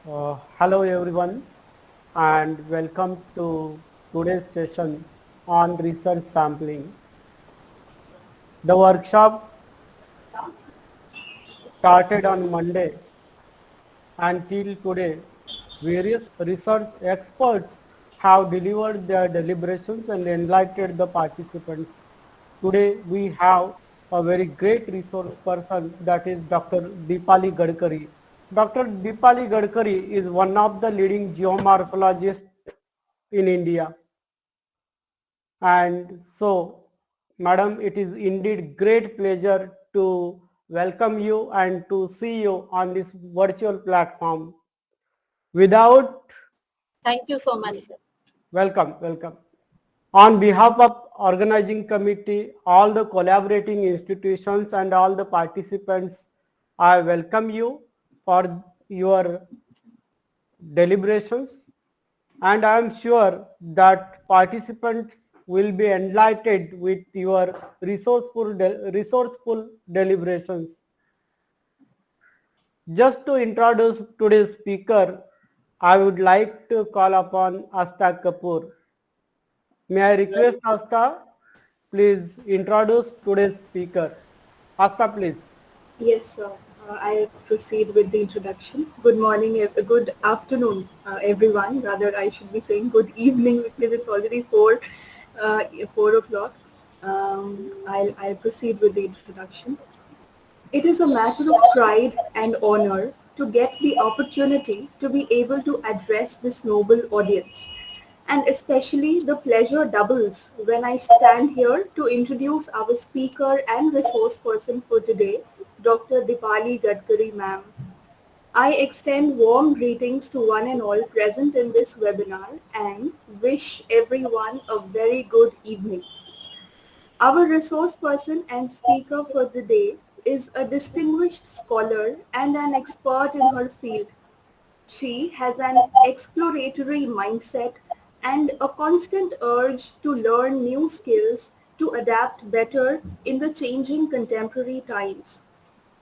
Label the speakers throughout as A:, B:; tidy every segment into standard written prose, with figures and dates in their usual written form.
A: Hello everyone and welcome to today's session on research sampling. The workshop started on Monday and till today various research experts have delivered their deliberations and enlightened the participants. Today we have a very great resource person, that is Dr. Deepali Gadkari. Dr. Deepali Gadkari is one of the leading geomorphologists in India. And so, madam, it is indeed great pleasure to welcome you and to see you on this virtual platform. Without
B: Thank you so much, sir.
A: welcome. On behalf of organizing committee, all the collaborating institutions and all the participants, I welcome you for your deliberations, and I am sure that participants will be enlightened with your resourceful deliberations. Just to introduce today's speaker, I would like to call upon Asta Kapoor. May I request Asta, please introduce today's speaker. Asta, please.
C: Yes, sir. I'll proceed with the introduction. Good morning, good afternoon, everyone. Rather, I should be saying good evening because it's already 4 o'clock. I'll proceed with the introduction. It is a matter of pride and honor to get the opportunity to be able to address this noble audience. And especially the pleasure doubles when I stand here to introduce our speaker and resource person for today, Dr. Dipali Gadkari ma'am. I extend warm greetings to one and all present in this webinar and wish everyone a very good evening. Our resource person and speaker for the day is a distinguished scholar and an expert in her field. She has an exploratory mindset and a constant urge to learn new skills to adapt better in the changing contemporary times.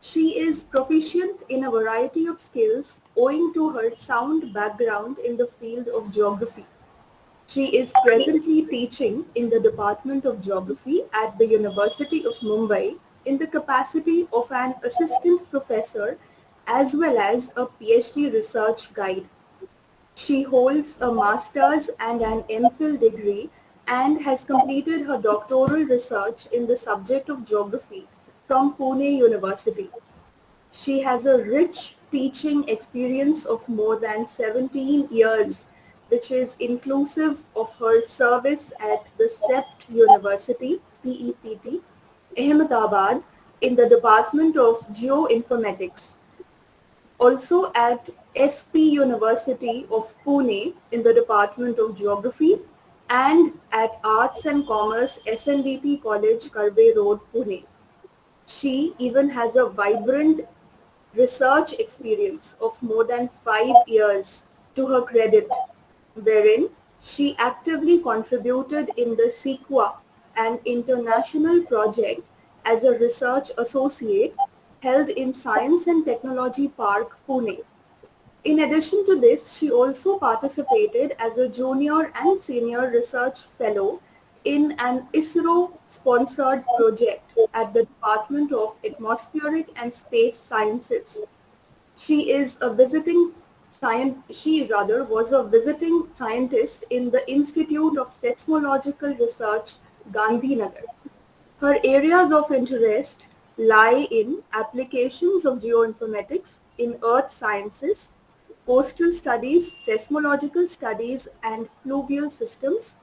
C: She is proficient in a variety of skills owing to her sound background in the field of geography. She is presently teaching in the Department of Geography at the University of Mumbai in the capacity of an assistant professor as well as a PhD research guide. She holds a master's and an MPhil degree and has completed her doctoral research in the subject of geography from Pune University. She has a rich teaching experience of more than 17 years, which is inclusive of her service at the CEPT University, CEPT, Ahmedabad, in the Department of Geoinformatics. Also at SP University of Pune in the Department of Geography and at Arts and Commerce SNDT College, Karve Road, Pune. She even has a vibrant research experience of more than 5 years to her credit, wherein she actively contributed in the SEQUA, an international project, as a research associate held in Science and Technology Park, Pune. In addition to this, she also participated as a junior and senior research fellow in an ISRO-sponsored project at the Department of Atmospheric and Space Sciences. She is a visiting she rather was a visiting scientist in the Institute of Seismological Research, Gandhinagar. Her areas of interest lie in applications of geoinformatics in earth sciences, coastal studies, seismological studies and fluvial systems,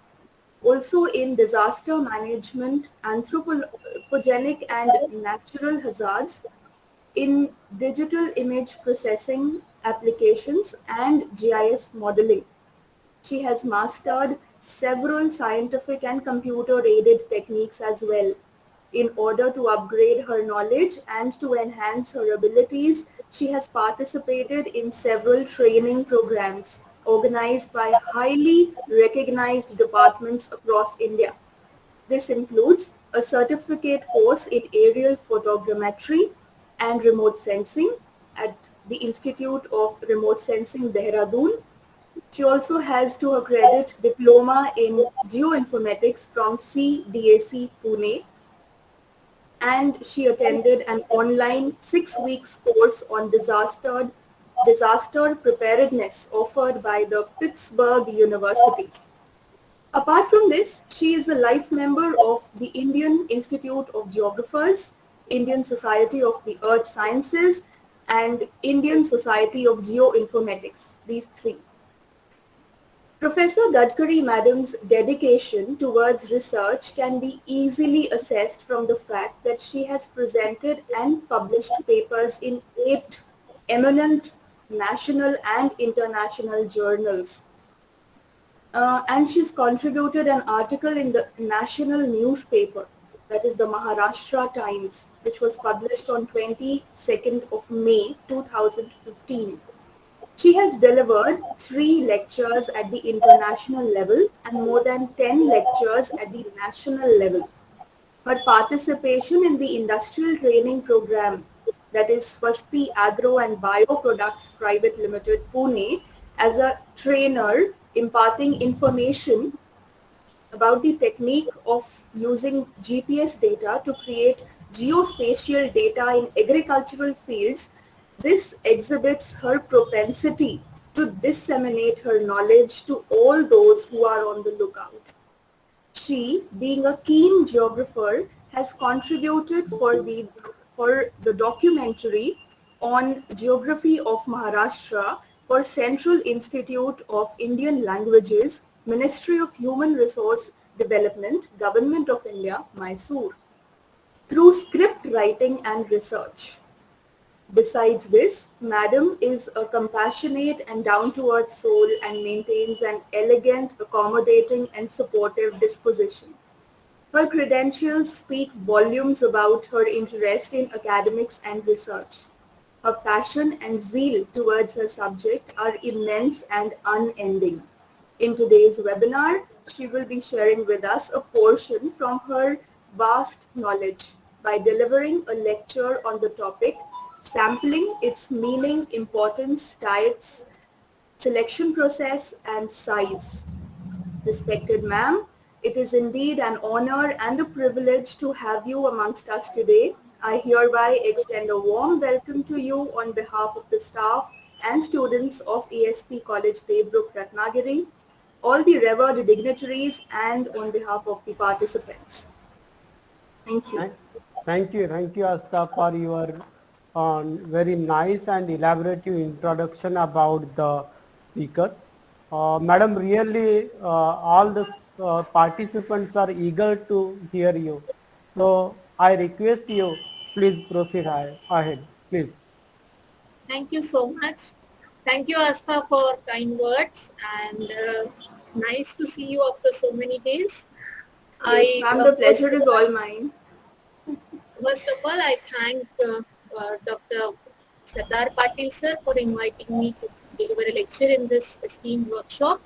C: also in disaster management, anthropogenic and natural hazards, in digital image processing applications and GIS modeling. She has mastered several scientific and computer-aided techniques as well. In order to upgrade her knowledge and to enhance her abilities, she has participated in several training programs organized by highly recognized departments across India. This includes a certificate course in aerial photogrammetry and remote sensing at the Institute of Remote Sensing, Dehradun. She also has to her credit diploma in geoinformatics from CDAC Pune, and she attended an online 6 weeks course on disaster preparedness offered by the Pittsburgh University. Apart from this, she is a life member of the Indian Institute of Geographers, Indian Society of the Earth Sciences, and Indian Society of Geoinformatics, these three. Professor Gadkari Madam's dedication towards research can be easily assessed from the fact that she has presented and published papers in 8 eminent national and international journals. And she's contributed an article in the national newspaper, that is the Maharashtra Times, which was published on 22nd of May 2015. She has delivered 3 lectures at the international level and more than 10 lectures at the national level. Her participation in the industrial training program, that is Swasti Agro and Bioproducts Private Limited, Pune, as a trainer imparting information about the technique of using GPS data to create geospatial data in agricultural fields. This exhibits her propensity to disseminate her knowledge to all those who are on the lookout. She, being a keen geographer, has contributed for the documentary on geography of Maharashtra for Central Institute of Indian Languages, Ministry of Human Resource Development, Government of India, Mysore, through script writing and research. Besides this, Madam is a compassionate and down-to-earth soul and maintains an elegant, accommodating and supportive disposition. Her credentials speak volumes about her interest in academics and research. Her passion and zeal towards her subject are immense and unending. In today's webinar, she will be sharing with us a portion from her vast knowledge by delivering a lecture on the topic Sampling, its meaning, importance, types, selection process and size. Respected ma'am, it is indeed an honor and a privilege to have you amongst us today. I hereby extend a warm welcome to you on behalf of the staff and students of ESP College Devbrooke Ratnagiri, all the revered dignitaries and on behalf of the participants. Thank you.
A: Thank you, Asta, for your very nice and elaborative introduction about the speaker. Madam, really all the participants are eager to hear you. So I request you, please proceed ahead, please.
B: Thank you so much. Thank you, Asta, for kind words, and nice to see you after so many days.
C: Yes, ma'am, the pleasure is all mine.
B: First of all, I thank Dr. Sardar Patil sir for inviting me to deliver a lecture in this esteemed workshop.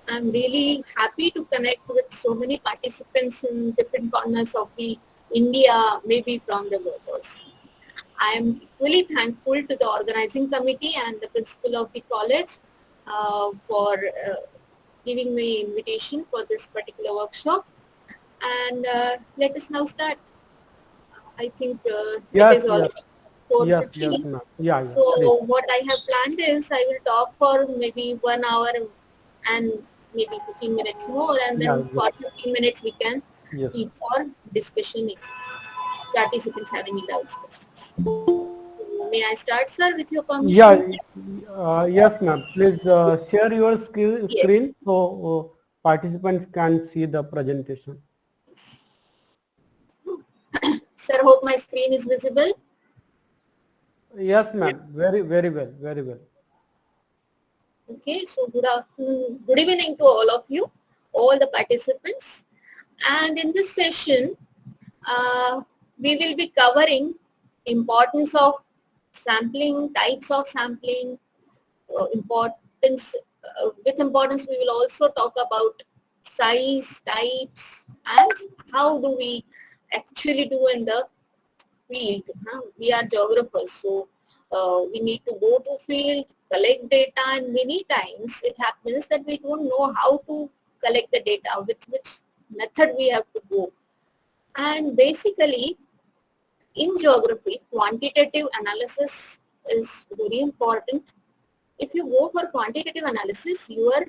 B: I'm really happy to connect with so many participants in different corners of the India, maybe from the world also. I am equally thankful to the organizing committee and the principal of the college for giving me invitation for this particular workshop. And let us now start. I think it is already 4:15. So
A: please.
B: what I have planned is I will talk for maybe 1 hour and maybe 15 minutes more, and then for 15 minutes we can keep for discussion if participants have any doubts, questions. So may I start, sir, with your permission?
A: Yes, ma'am. Please share your screen
B: Yes.
A: so participants can see the presentation.
B: Sir, hope my screen is visible.
A: Yes, ma'am. Very well. Very well.
B: Okay, so good afternoon, good evening to all of you, all the participants. And in this session, we will be covering importance of sampling, types of sampling, with importance we will also talk about size, types, and how do we actually do in the field. We are geographers, so we need to go to field, collect data, and many times it happens that we don't know how to collect the data, with which method we have to go. And basically, in geography, quantitative analysis is very important. If you go for quantitative analysis, your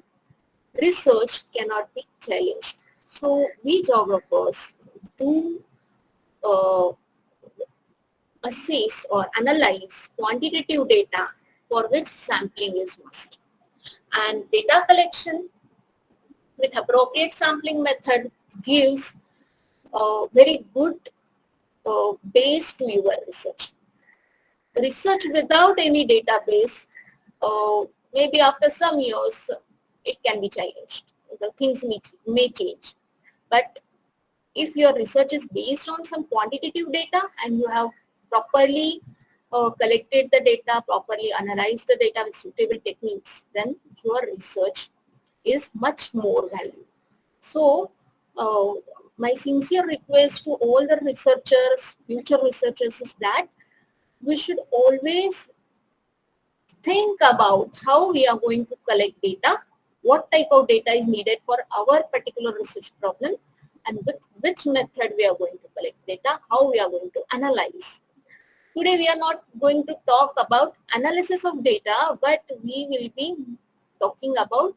B: research cannot be challenged. So we geographers do uh, assess or analyze quantitative data for which sampling is must. And data collection with appropriate sampling method gives a very good base to your research. Research without any database, maybe after some years, it can be challenged. The things may change. But if your research is based on some quantitative data and you have properly collected the data, properly analyzed the data with suitable techniques, then your research is much more valuable. So, my sincere request to all the researchers, future researchers, is that we should always think about how we are going to collect data, what type of data is needed for our particular research problem, and with which method we are going to collect data, how we are going to analyze. Today we are not going to talk about analysis of data, but we will be talking about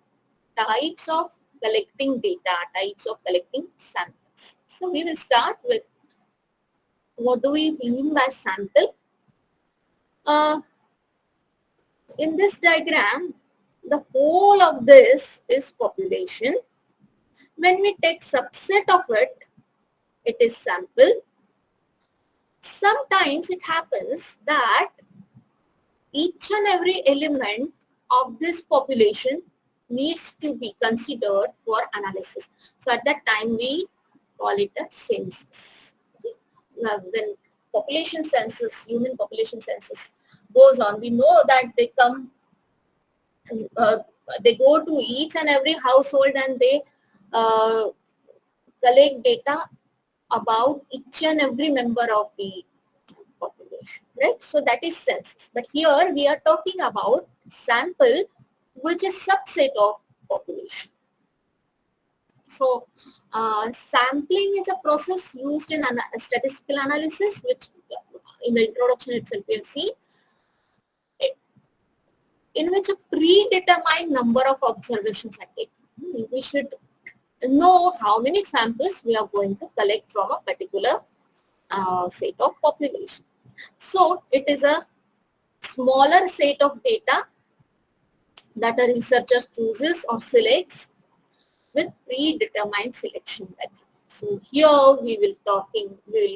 B: types of collecting data, types of collecting samples. So we will start with what do we mean by sample. In this diagram, the whole of this is population. When we take subset of it, it is sample. Sometimes it happens that each and every element of this population needs to be considered for analysis. So at that time we call it a census. Okay. Now, when population census, human population census goes on, we know that they come, they go to each and every household and they collect data about each and every member of the population, right? So that is census. But here we are talking about sample, which is subset of population. So sampling is a process used in statistical analysis, which in the introduction itself we have seen, in which a predetermined number of observations are taken. We should know how many samples we are going to collect from a particular set of population. So it is a smaller set of data that a researcher chooses or selects with predetermined selection method. So here we will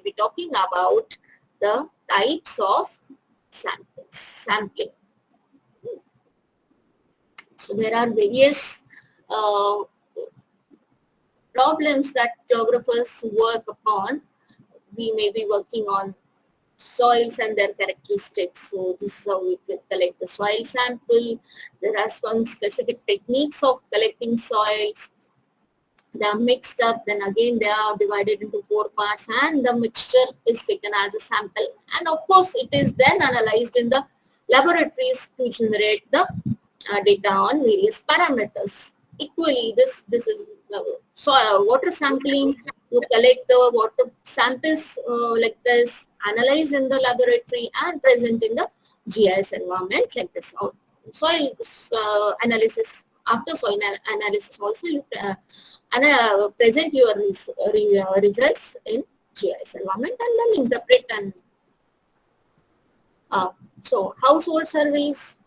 B: be talking about the types of sampling. So there are various problems that geographers work upon. We may be working on soils and their characteristics. So this is how we can collect the soil sample. There are some specific techniques of collecting soils. They are mixed up, then again they are divided into 4 parts, and the mixture is taken as a sample. And of course it is then analyzed in the laboratories to generate the data on various parameters. Equally, this is soil water sampling. You collect the water samples like this, analyze in the laboratory and present in the GIS environment like this. Soil analysis, after soil analysis also you present your results in GIS environment and then interpret. And so household surveys,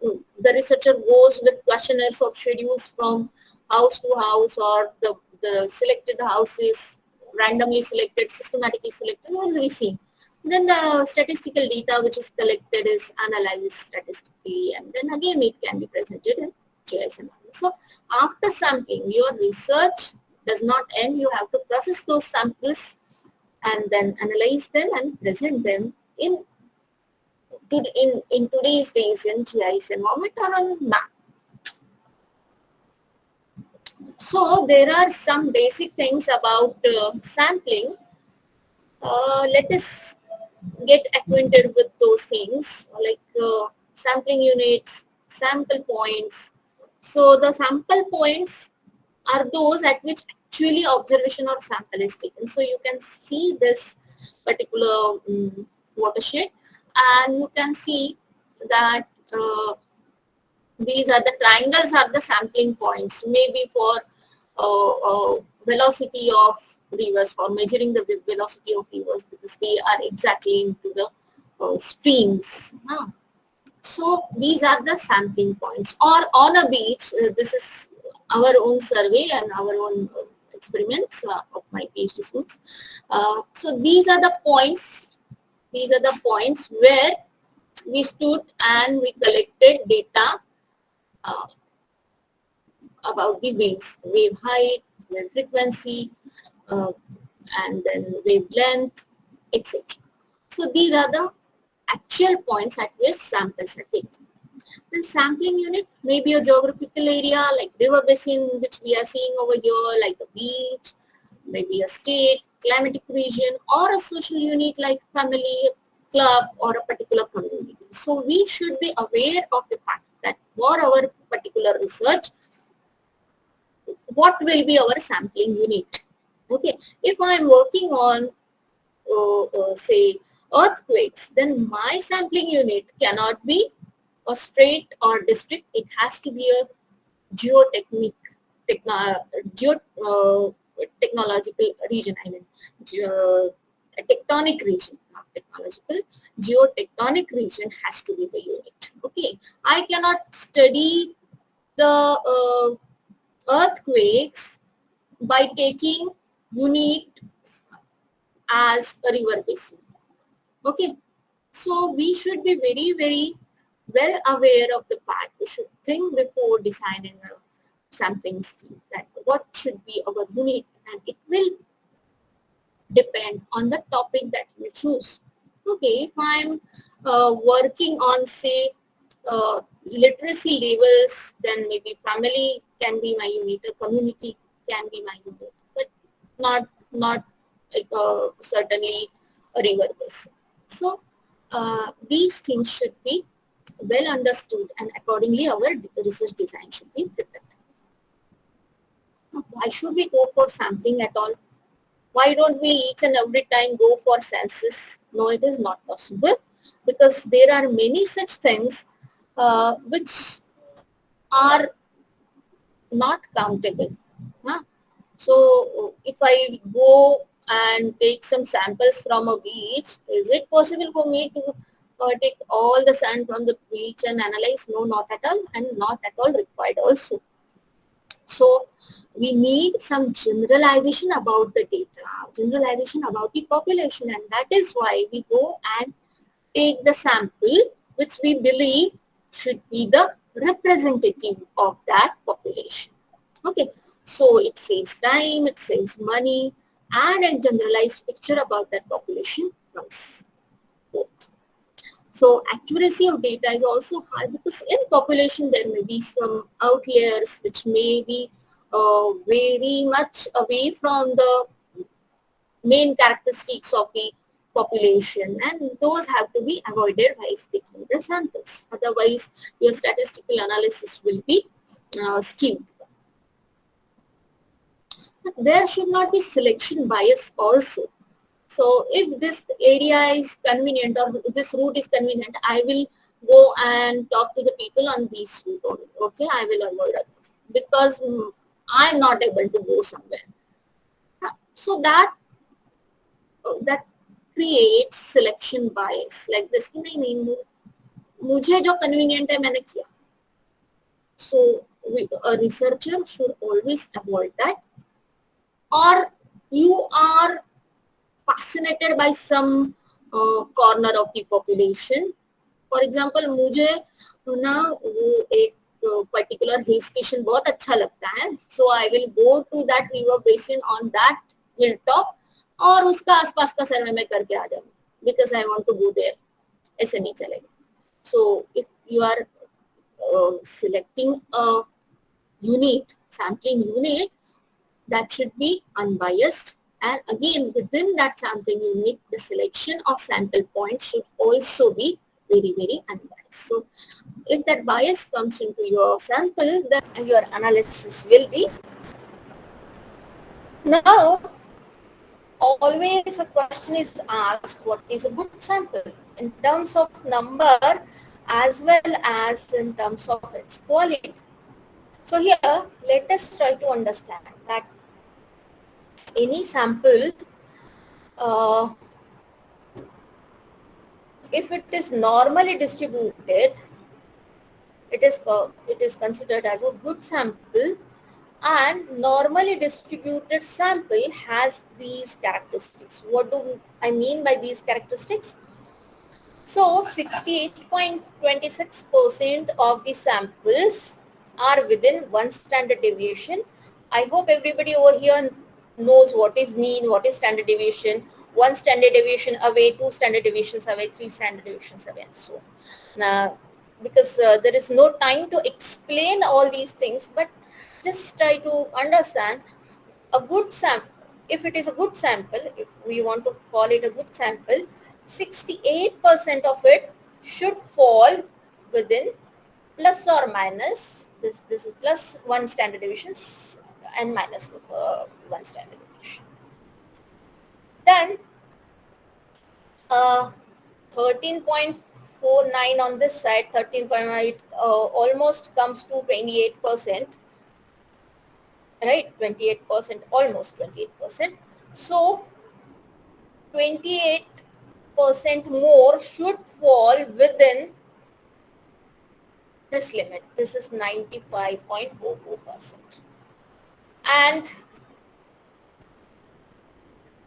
B: the researcher goes with questionnaires of schedules from house to house, or the selected houses, randomly selected, systematically selected, what we see. Then the statistical data which is collected is analyzed statistically, and then again it can be presented in GIS environment. So after sampling, your research does not end. You have to process those samples and then analyze them and present them in today's days in GIS environment or on map. So there are some basic things about sampling. Let us get acquainted with those things like sampling units, sample points. So the sample points are those at which actually observation or sample is taken. So you can see this particular watershed, and you can see that these are the triangles are the sampling points, maybe for velocity of rivers, for measuring the velocity of rivers, because they are exactly into the streams. So these are the sampling points. Or on a beach, this is our own survey and our own experiments of my PhD students. So these are the points. These are the points where we stood and we collected data uh, about the waves, wave height, wave frequency, uh, and then wavelength, etc. So these are the actual points at which samples are taken. The sampling unit may be a geographical area like river basin, which we are seeing over here, like a beach, maybe a state, climatic region, or a social unit like family, club, or a particular community. So we should be aware of the fact that for our particular research, what will be our sampling unit? Okay, if I am working on say earthquakes, then my sampling unit cannot be a state or district. It has to be a geotechnic, geo, technological region. I mean, a tectonic region, not technological. Geotectonic region has to be the unit. Okay, I cannot study the earthquakes by taking unit as a river basin. Okay, so we should be very, very well aware of the fact. We should think before designing a sampling scheme that what should be our unit, and it will depend on the topic that you choose. Okay, if I'm working on say literacy levels, then maybe family can be my unit, or community can be my unit, but not like, certainly a river basin. So these things should be well understood, and accordingly our research design should be prepared. Why should we go for sampling at all? Why don't we each and every time go for census? No, it is not possible, because there are many such things which are not countable. Huh? So if I go and take some samples from a beach, is it possible for me to take all the sand from the beach and analyze? No, not at all, and not at all required also. So we need some generalization about the data, generalization about the population, and that is why we go and take the sample which we believe should be the representative of that population. Okay, so it saves time, it saves money, and a generalized picture about that population comes both. So accuracy of data is also hard, because in population there may be some outliers which may be very much away from the main characteristics of the population, and those have to be avoided by taking the samples. Otherwise, your statistical analysis will be skewed. There should not be selection bias also. So if this area is convenient, or this route is convenient, I will go and talk to the people on this route only. Okay, I will avoid others because I'm not able to go somewhere. So that creates selection bias, like this कि नहीं मुझे जो convenient है मैंने किया. So a researcher should always avoid that. Or you are fascinated by some corner of the population. For example, मुझे ना वो एक particular hill station बहुत अच्छा लगता है. So I will go to that river basin on that hilltop, और उसका आसपास का सर्वे में करके आ जाऊँ, because I want to go there. ऐसे नहीं चलेगा. So if you are selecting a unit, sampling unit, that should be unbiased, And again, within that sampling unit, the selection of sample points should also be very, very unbiased. So if that bias comes into your sample, then your analysis will be. Now, always a question is asked, what is a good sample in terms of number as well as in terms of its quality. So here, let us try to understand that any sample, uh, if it is normally distributed, it is considered as a good sample, and normally distributed sample has these characteristics. What do I mean by these characteristics? So 68.26% of the samples are within one standard deviation. I hope everybody over here knows what is mean, what is standard deviation, one standard deviation away, two standard deviations away, three standard deviations away, and so on. Now, because there is no time to explain all these things, but just try to understand a good sample. If it is a good sample, if we want to call it a good sample, 68% of it should fall within plus or minus, this is plus one standard deviation and minus one standard deviation. Then 13.49 on this side, 13.8 almost comes to 28%, right? 28%, almost 28%. So 28% more should fall within this limit. This is 95.44%. And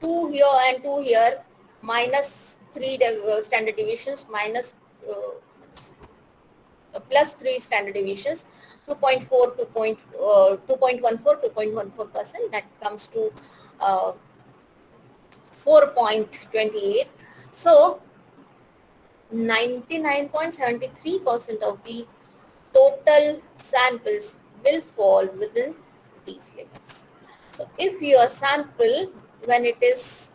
B: 2 here and 2 here, minus 3 standard deviations, minus plus 3 standard deviations, 2.4, 2.14%, that comes to 4.28. So 99.73% of the total samples will fall within these limits. So if your sample, when it is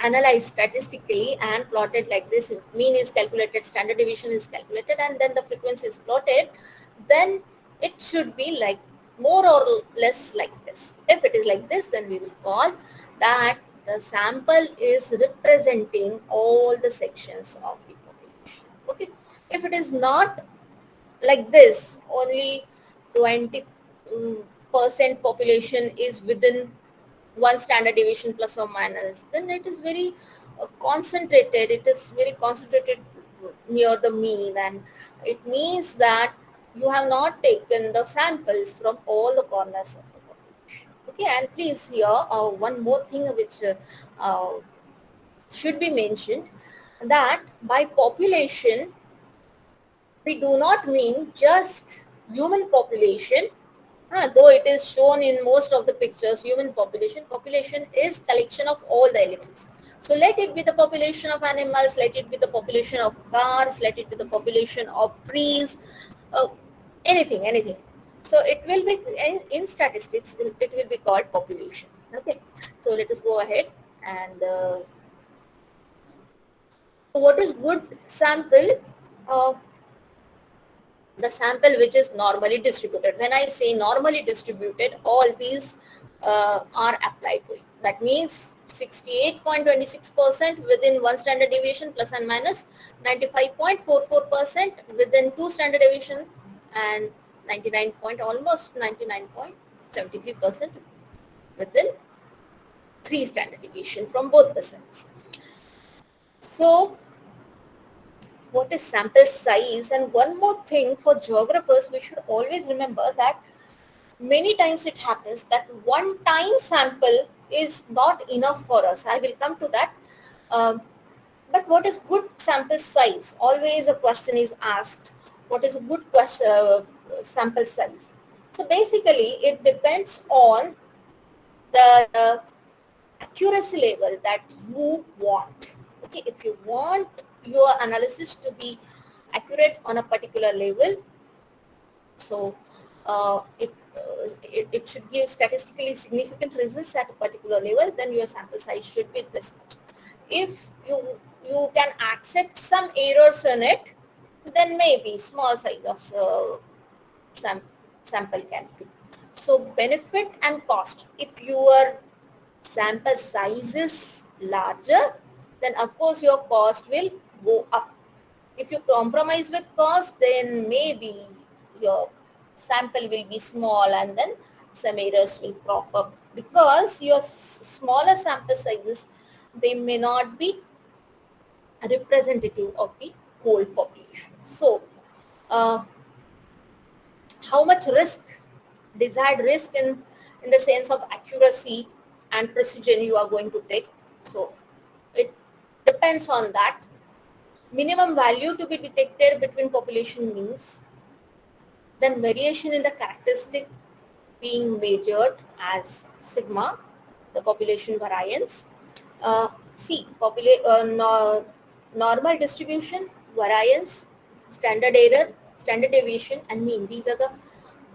B: analyzed statistically and plotted like this, if mean is calculated, standard deviation is calculated, and then the frequency is plotted, then it should be like more or less like this. If it is like this, then we will call that the sample is representing all the sections of the population. Okay. If it is not like this, only 20% population is within one standard deviation plus or minus, then it is very concentrated. It is very concentrated near the mean, and it means that you have not taken the samples from all the corners of the population. Okay, and please here one more thing which should be mentioned, that by population we do not mean just human population, though it is shown in most of the pictures, human population. Population is collection of all the elements. So let it be the population of animals, let it be the population of cars, let it be the population of trees, uh, anything. So it will be, in statistics, it will be called population. Okay, so let us go ahead and what is good sample? Uh, the sample which is normally distributed. When I say normally distributed, all these are applied to it. That means 68.26% within one standard deviation plus and minus, 95.44% within two standard deviation, and 99 point almost 99.73% within three standard deviation from both the sides. So what is sample size? And one more thing, for geographers, we should always remember that many times it happens that one time sample is not enough for us. I will come to that. But what is good sample size? Always a question is asked. What is a good sample size? So basically it depends on the accuracy level that you want. Okay, if you want your analysis to be accurate on a particular level, so it should give statistically significant results at a particular level, then your sample size should be this much. If you can accept some errors in it, then maybe small size of sample can do. So benefit and cost. If your sample size is larger, then of course your cost will go up. If you compromise with cost, then maybe your sample will be small and then some errors will crop up, because your smaller sample sizes, they may not be representative of the whole population. So how much risk, desired risk in the sense of accuracy and precision you are going to take? So it depends on that. Minimum value to be detected between population means, then variation in the characteristic being measured as sigma, the population variance. Normal distribution, variance, standard error, standard deviation, and mean. These are the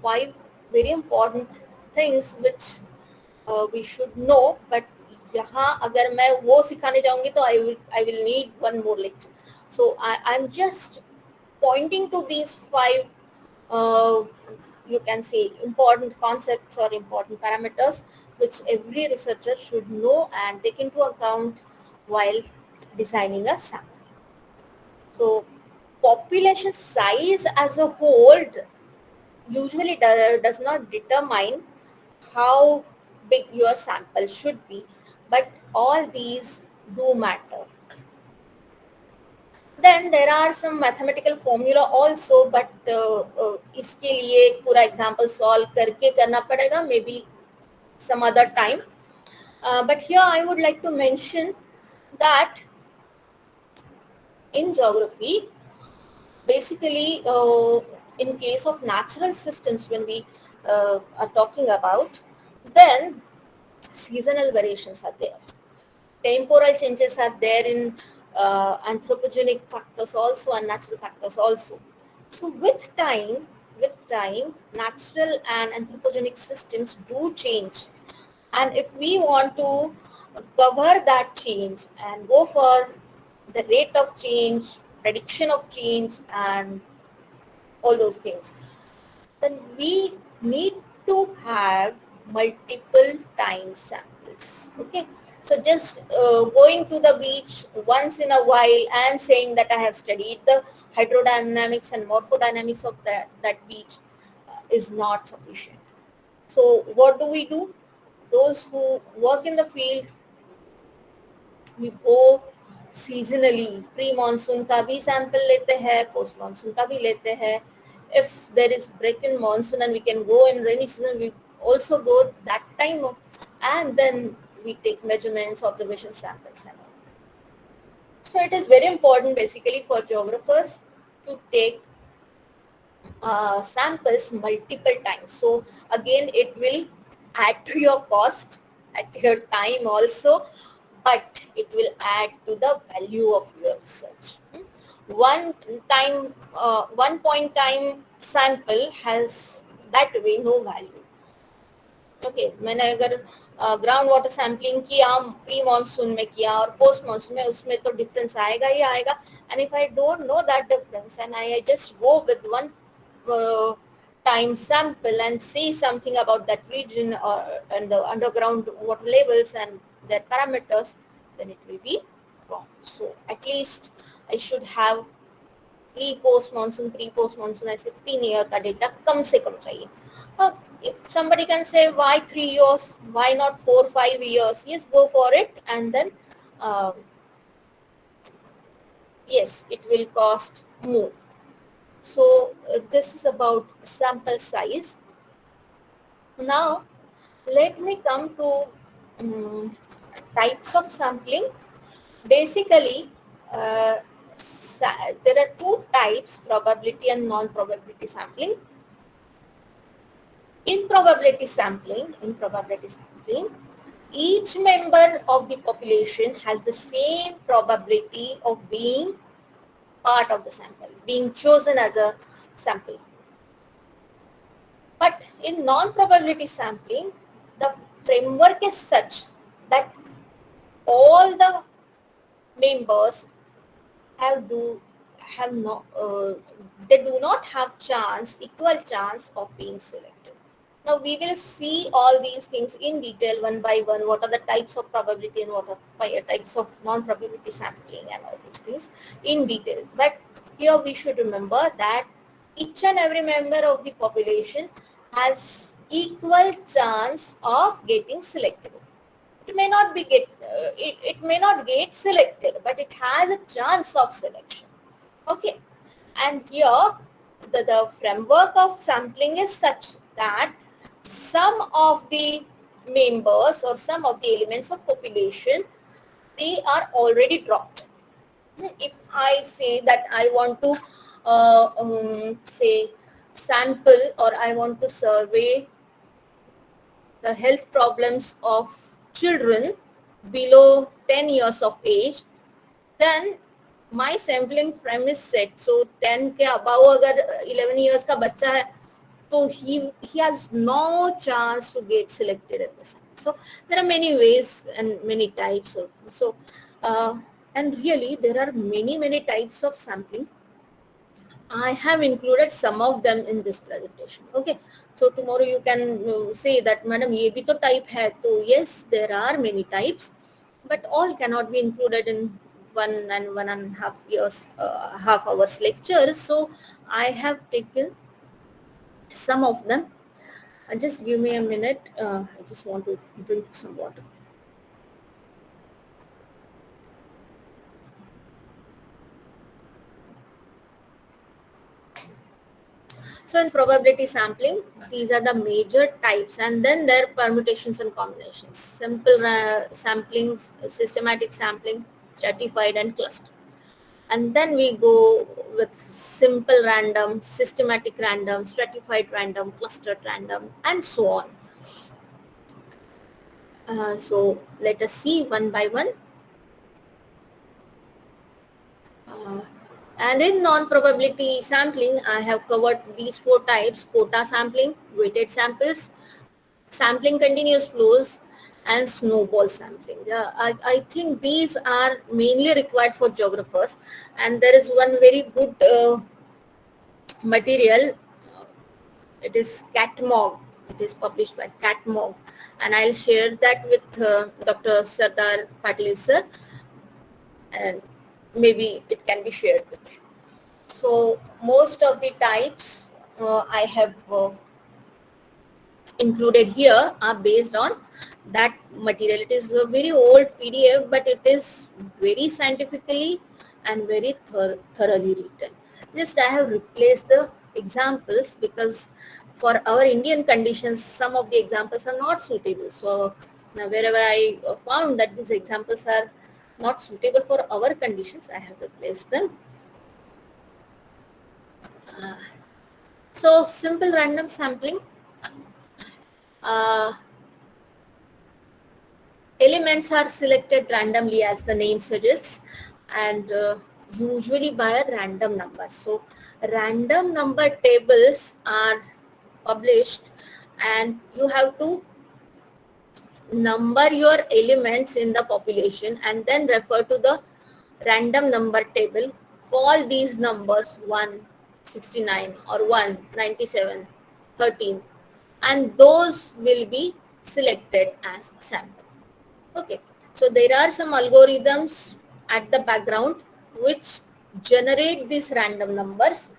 B: 5 very important things which we should know. But यहाँ अगर मैं वो सिखाने जाऊंगी तो I will need one more lecture. So I'm just pointing to these 5 you can say important concepts or important parameters which every researcher should know and take into account while designing a sample. So population size as a whole usually does not determine how big your sample should be, but all these do matter. Then there are some mathematical formula also, but इसके लिए पूरा example solve करके करना पड़ेगा, maybe some other time. But here I would like to mention that in geography, basically in case of natural systems, when we are talking about, then seasonal variations are there. Temporal changes are there in anthropogenic factors also and natural factors also. So with time, natural and anthropogenic systems do change. And if we want to cover that change and go for the rate of change, prediction of change, and all those things, then we need to have multiple time samples. Okay, so just going to the beach once in a while and saying that I have studied the hydrodynamics and morphodynamics of that beach is not sufficient. So what do? Those who work in the field, we go seasonally. Pre monsoon का भी sample लेते हैं, post monsoon का भी लेते हैं. If there is break in monsoon and we can go in rainy season, we also go that time, and then we take measurements, observation samples and all. So it is very important basically for geographers to take samples multiple times. So again, it will add to your cost, at your time also, but it will add to the value of your research. One point time sample has that way no value. Okay, मैंने अगर ground water sampling किया pre monsoon में किया और post monsoon में, उसमें तो difference आएगा ही आएगा. And if I don't know that difference and I just go with one time sample and say something about that region or and the underground water levels and their parameters, then it will be wrong. So at least I should have pre post monsoon ऐसे 3 year का data कम से कम चाहिए. If somebody can say why 3 years, why not 4-5 years, yes, go for it, and then yes, it will cost more. So this is about sample size. Now let me come to types of sampling. Basically there are 2 types, probability and non-probability sampling. In probability sampling, each member of the population has the same probability of being part of the sample, being chosen as a sample. But in non-probability sampling, the framework is such that all the members have no they do not have equal chance of being selected. Now we will see all these things in detail one by one. What are the types of probability and what are types of non-probability sampling and all those things in detail. But here we should remember that each and every member of the population has equal chance of getting selected. It may not be it may not get selected, but it has a chance of selection. Okay, and here the framework of sampling is such that some of the members or some of the elements of population, they are already dropped. If I say that I want to say sample, or I want to survey the health problems of children below 10 years of age, then my sampling frame is set. So 10 के above अगर 11 years का बच्चा है, तो he has no chance to get selected in the sample. So there are many ways and many types of, so and really there are many types of sampling. I have included some of them in this presentation. Okay, so tomorrow you can say that, Madam, ye bhi to type hai. So yes, there are many types, but all cannot be included in 1.5 years, half hours lecture. So I have taken some of them. And just give me a minute. I just want to drink some water. So in probability sampling, these are the major types, and then there are permutations and combinations. Simple sampling, systematic sampling, stratified and cluster. And then we go with simple random, systematic random, stratified random, clustered random, and so on. So let us see one by one. And in non-probability sampling, I have covered these 4 types: quota sampling, weighted samples, sampling continuous flows, and snowball sampling. I think these are mainly required for geographers. And there is one very good material. It is CatMog. It is published by CatMog. And I'll share that with Dr. Sardar Patil sir. And maybe it can be shared with you. So most of the types I have included here are based on that material. It is a very old PDF, but it is very scientifically and very thoroughly written. Just I have replaced the examples because for our Indian conditions, some of the examples are not suitable. So now wherever I found that these examples are not suitable for our conditions, I have replaced them. So simple random sampling. Elements are selected randomly, as the name suggests, and usually by a random number. So random number tables are published, and you have to number your elements in the population and then refer to the random number table. Call these numbers 169 or 197, 13, and those will be selected as sample. Okay, so there are some algorithms at the background which generate these random numbers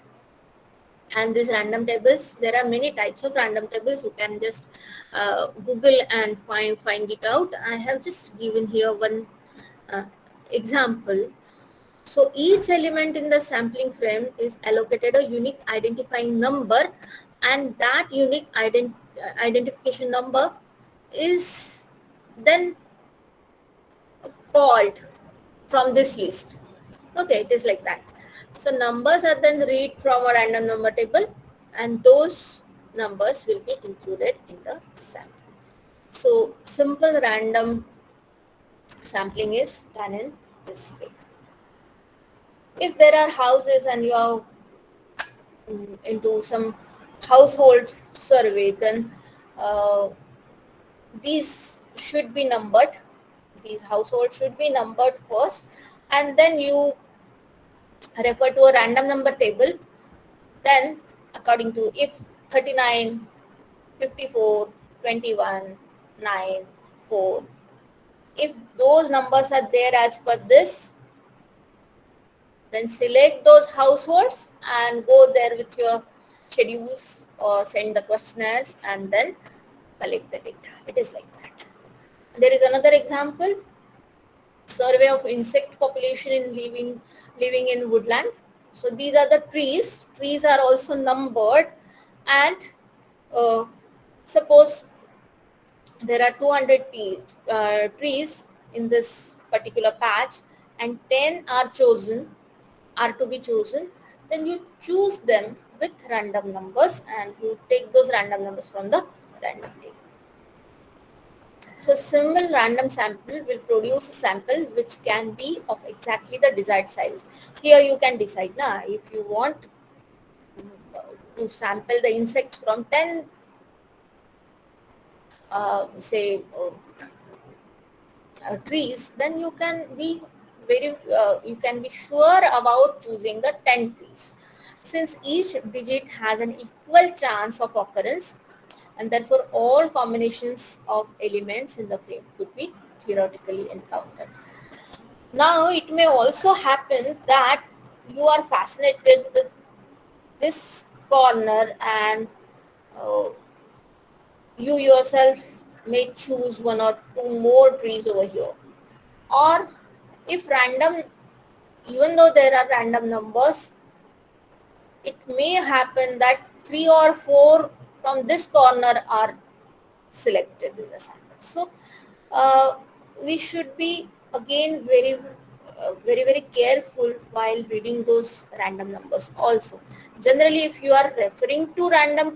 B: and these random tables. There are many types of random tables. You can just Google and find it out. I have just given here one example. So each element in the sampling frame is allocated a unique identifying number, and that unique identification number is then called from this list. Okay, it is like that. So numbers are then read from a random number table, and those numbers will be included in the sample. So simple random sampling is done in this way. If there are houses and you are into some household survey, then these should be numbered. These households should be numbered first, and then you refer to a random number table. Then according to if 39, 54, 21, 9, 4, if those numbers are there as per this, then select those households and go there with your schedules or send the questionnaires and then collect the data. It is like that. There is another example, survey of insect population in living in woodland. So these are the trees. Trees are also numbered, and suppose there are 200 trees in this particular patch, and 10 are to be chosen. Then you choose them with random numbers, and you take those random numbers from the random table. So simple random sample will produce a sample which can be of exactly the desired size. Here you can decide now if you want to sample the insects from 10 trees, then you can be you can be sure about choosing the 10 trees, since each digit has an equal chance of occurrence, and therefore all combinations of elements in the frame could be theoretically encountered. Now it may also happen that you are fascinated with this corner, and uh, you yourself may choose one or two more trees over here. Or if random, even though there are random numbers, it may happen that 3 or 4 from this corner are selected in the sample. So we should be again very careful while reading those random numbers also. Generally, if you are referring to random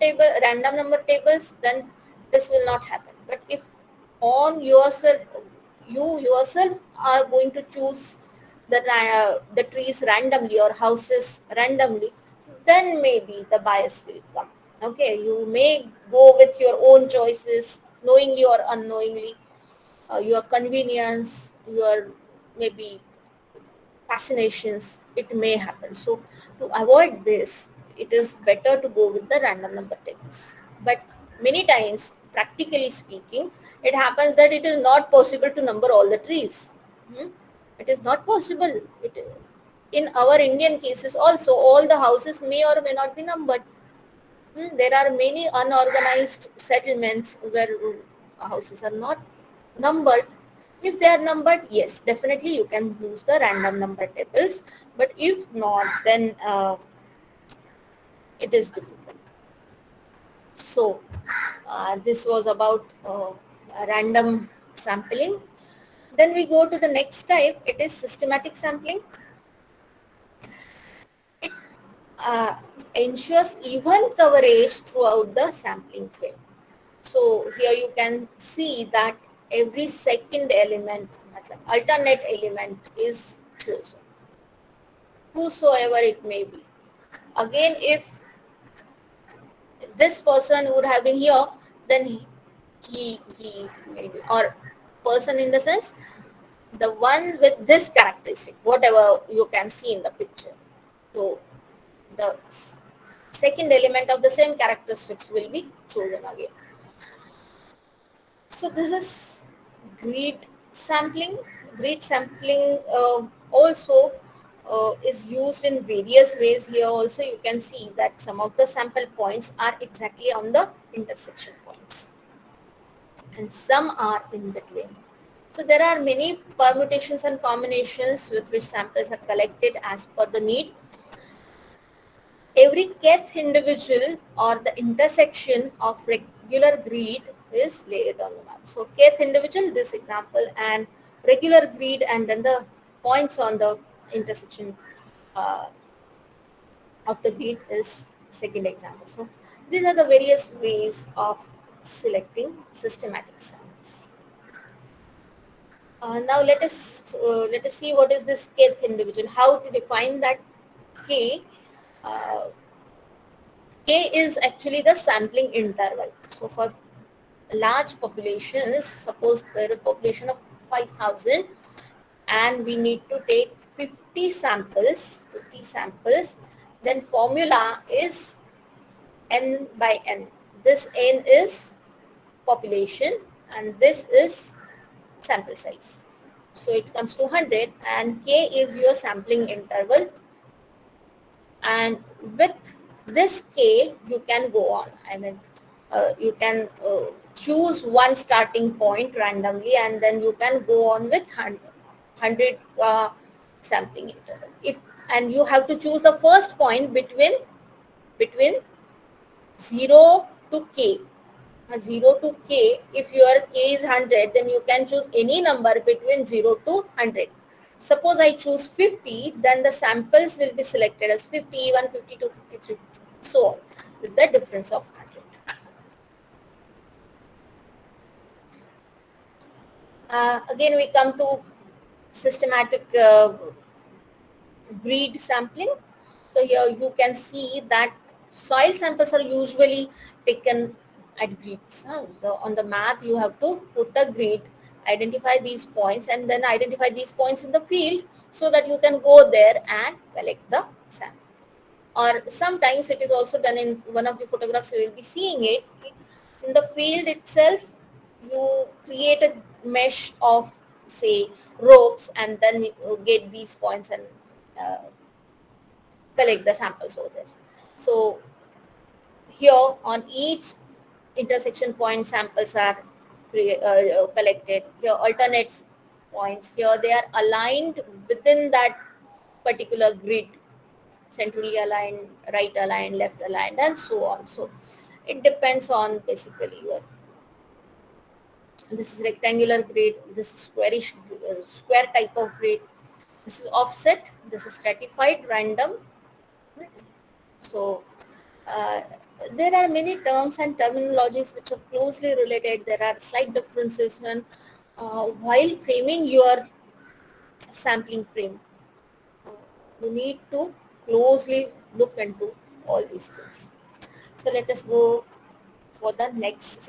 B: number tables, then this will not happen. But if on yourself, you yourself are going to choose the trees randomly or houses randomly, then maybe the bias will come. Okay, you may go with your own choices, knowingly or unknowingly, your convenience, your maybe fascinations, it may happen. So to avoid this, it is better to go with the random number tables. But many times, practically speaking, it happens that it is not possible to number all the trees. It is not possible. In our Indian cases also, all the houses may or may not be numbered. There are many unorganized settlements where houses are not numbered. If they are numbered, yes, definitely you can use the random number tables. But if not, then it is difficult. So this was about random sampling. Then we go to the next type. It is systematic sampling. It ensures even coverage throughout the sampling frame. So here you can see that every second element, alternate element is chosen, whosoever it may be. Again, if this person would have been here, then he maybe, or person in the sense, the one with this characteristic, whatever you can see in the picture. So the second element of the same characteristics will be chosen again. So this is grid sampling. Grid sampling also is used in various ways. Here also you can see that some of the sample points are exactly on the intersection points, and some are in between. So there are many permutations and combinations with which samples are collected as per the need. Every kth individual or the intersection of regular grid is laid on the map. So kth individual, this example, and regular grid, and then the points on the intersection of the grid is second example. So these are the various ways of selecting systematic samples. Now let us see what is this kth individual. How to define that k? K is actually the sampling interval. So for large populations, suppose there is a population of 5,000 and we need to take 50 samples, then formula is n by n. This n is population and this is sample size. So it comes to 100 and K is your sampling interval, and with this K you can go on. I mean, you can choose one starting point randomly and then you can go on with 100 sampling interval. And you have to choose the first point between 0 to K. 0 to K, if your K is 100, then you can choose any number between 0 to 100. Suppose I choose 50, then the samples will be selected as 50, 152, 53, so on, with the difference of 100. Again, we come to systematic breed sampling. So here you can see that soil samples are usually taken at grids. So on the map you have to put a grid, identify these points and then identify these points in the field so that you can go there and collect the sample. Or sometimes it is also done in one of the photographs, you will be seeing it. In the field itself, you create a mesh of, say, ropes and then you get these points and collect the samples over there. So here on each intersection point samples are collected. Here alternate points, here they are aligned within that particular grid, centrally aligned, right aligned, left aligned, and so on. So it depends on basically your, this is rectangular grid, this is squarish, square type of grid, this is offset, this is stratified, random. So there are many terms and terminologies which are closely related. There are slight differences in while framing your sampling frame. You need to closely look into all these things. So let us go for the next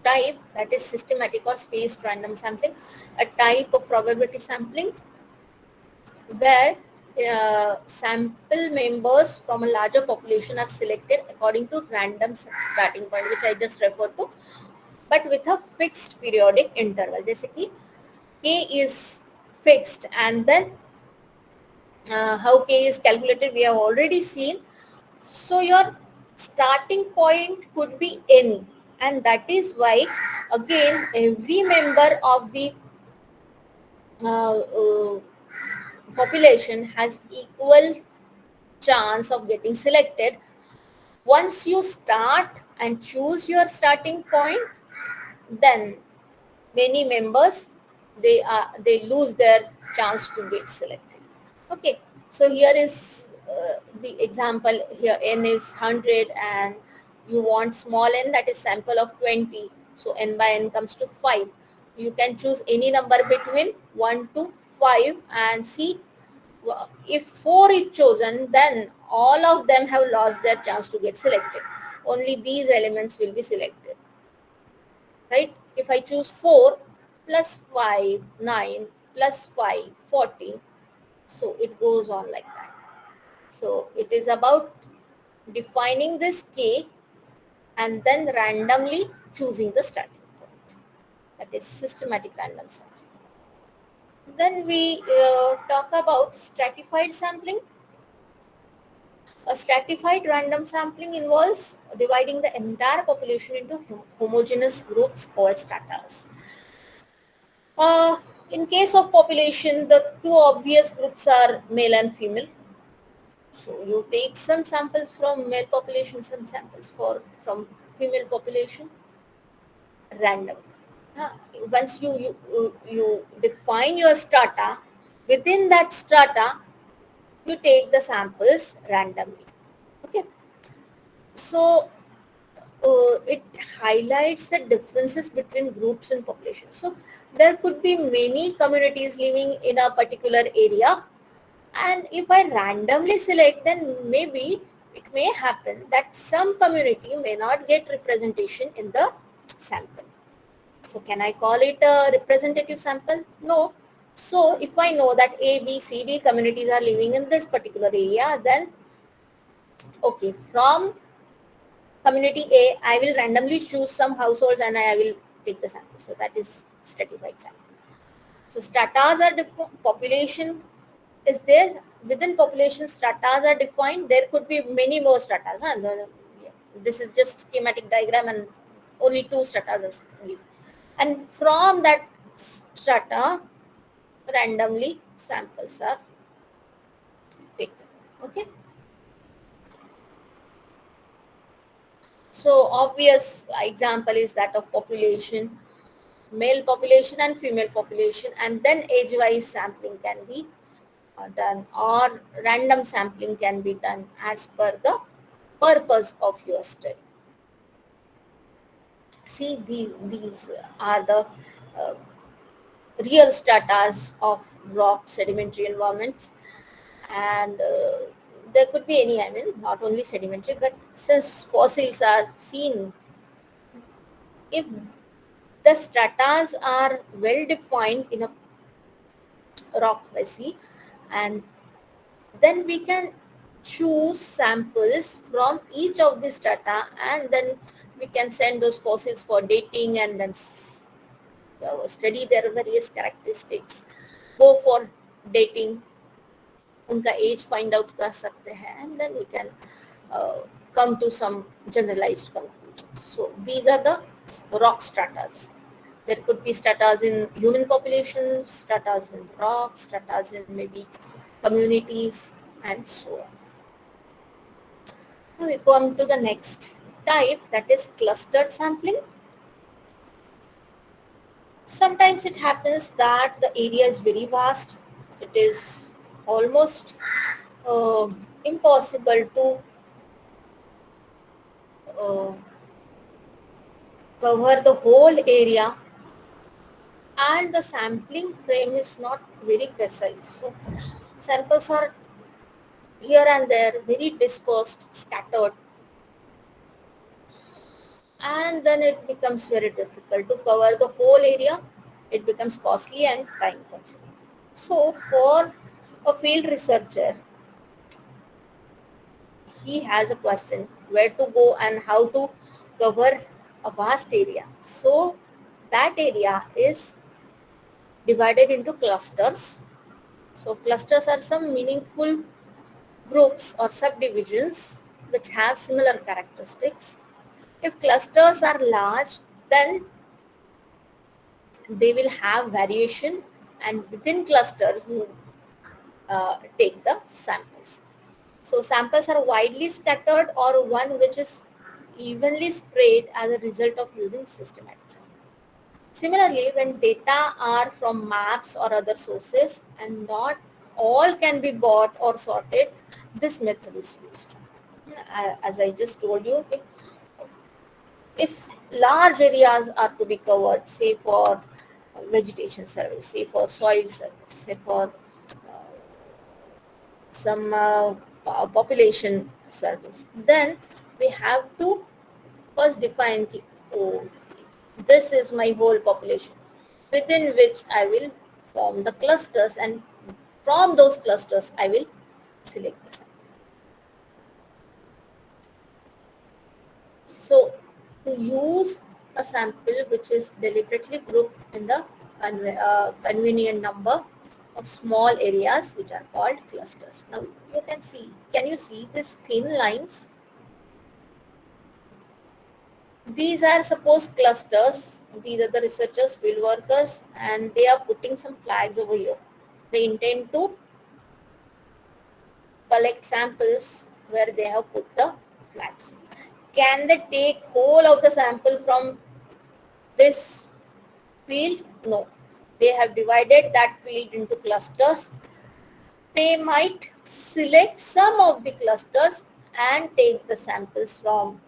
B: type, that is systematic or spaced random sampling, a type of probability sampling where sample members from a larger population are selected according to random starting point, which I just referred to, but with a fixed periodic interval. जैसे कि K is fixed and then how K is calculated we have already seen. So your starting point could be any, and that is why again every member of the population has equal chance of getting selected. Once you start and choose your starting point, then many members they lose their chance to get selected. Okay, so here is the example. Here n is 100 and you want small n, that is sample of 20, so n by n comes to 5. You can choose any number between 1 to 5 and see if 4 is chosen, then all of them have lost their chance to get selected. Only these elements will be selected, right? If I choose 4 plus 5, 9 plus 5, 14. So it goes on like that. So it is about defining this K and then randomly choosing the starting point. That is systematic random sampling. Then we talk about stratified sampling. A stratified random sampling involves dividing the entire population into homogeneous groups called stratas. In case of population, the two obvious groups are male and female. So you take some samples from male population, some samples from female population, random. Once you define your strata, within that strata, you take the samples randomly. Okay. So it highlights the differences between groups and populations. So there could be many communities living in a particular area, and if I randomly select, then maybe it may happen that some community may not get representation in the sample. So can I call it a representative sample? No. So if I know that A, B, C, D communities are living in this particular area, then okay, from community A, I will randomly choose some households and I will take the sample. So that is stratified sample. So stratas are different, population is there, within population stratas are defined. There could be many more stratas. Huh? This is just schematic diagram and only 2 stratas are given. And from that strata, randomly samples are taken. Okay. So obvious example is that of population, male population and female population, and then age-wise sampling can be done, or random sampling can be done as per the purpose of your study. See, these are the uh, real stratas of rock sedimentary environments, and there could be any, I mean, not only sedimentary, but since fossils are seen, if the stratas are well defined in a rock facie, and then we can choose samples from each of the strata, and then we can send those fossils for dating and then study their various characteristics, go for dating, उनका age find out कर सकते हैं, and then we can come to some generalized conclusions. So these are the rock stratas. There could be stratas in human populations, stratas in rocks, stratas in maybe communities, and so on. Now we come to the next type, that is clustered sampling. Sometimes it happens that the area is very vast. It is almost impossible to cover the whole area, and the sampling frame is not very precise. So samples are here and there, very dispersed, scattered, and then it becomes very difficult to cover the whole area. It becomes costly and time consuming. So for a field researcher, he has a question where to go and how to cover a vast area. So that area is divided into clusters. So clusters are some meaningful groups or subdivisions which have similar characteristics. If clusters are large, then they will have variation, and within cluster you take the samples. So samples are widely scattered or one which is evenly spread as a result of using systematic sampling. Similarly, when data are from maps or other sources and not all can be bought or sorted, this method is used. As I just told you, if large areas are to be covered, say for vegetation service, say for soil service, say for some population service, then we have to first define, oh, this is my whole population, within which I will form the clusters, and from those clusters I will select the sample. So to use a sample which is deliberately grouped in the convenient number of small areas which are called clusters. Now you can see, can you see these thin lines? These are supposed clusters. These are the researchers, field workers, and they are putting some flags over here. They intend to collect samples where they have put the flags. Can they take whole of the sample from this field? No. They have divided that field into clusters. They might select some of the clusters and take the samples from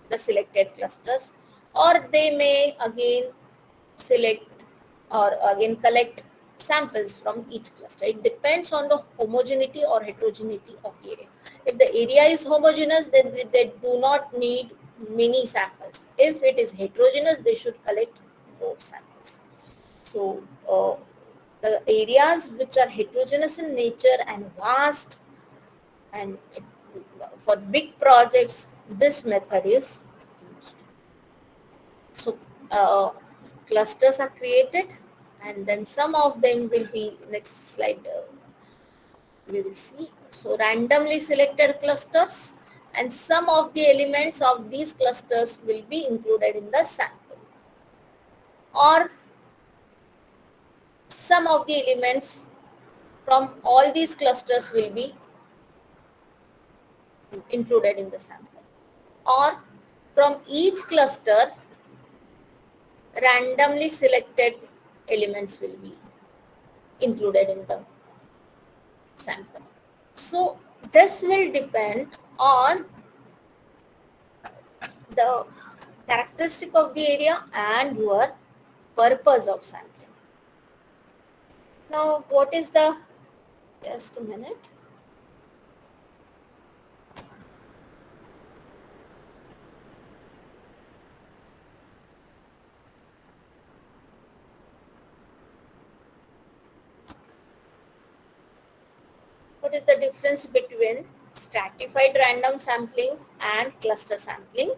B: the selected clusters, or they may again select or again collect samples from each cluster. It depends on the homogeneity or heterogeneity of the area. If the area is homogeneous, then they do not need many samples. If it is heterogeneous, they should collect more samples. So the areas which are heterogeneous in nature and vast, and for big projects, this method is used. So clusters are created, and then some of them will be, next slide we will see. So randomly selected clusters, and some of the elements of these clusters will be included in the sample, or some of the elements from all these clusters will be included in the sample, or from each cluster randomly selected elements will be included in the sample. So this will depend on the characteristic of the area and your purpose of sampling. Now what is the, just a minute. What is the difference between stratified random sampling and cluster sampling?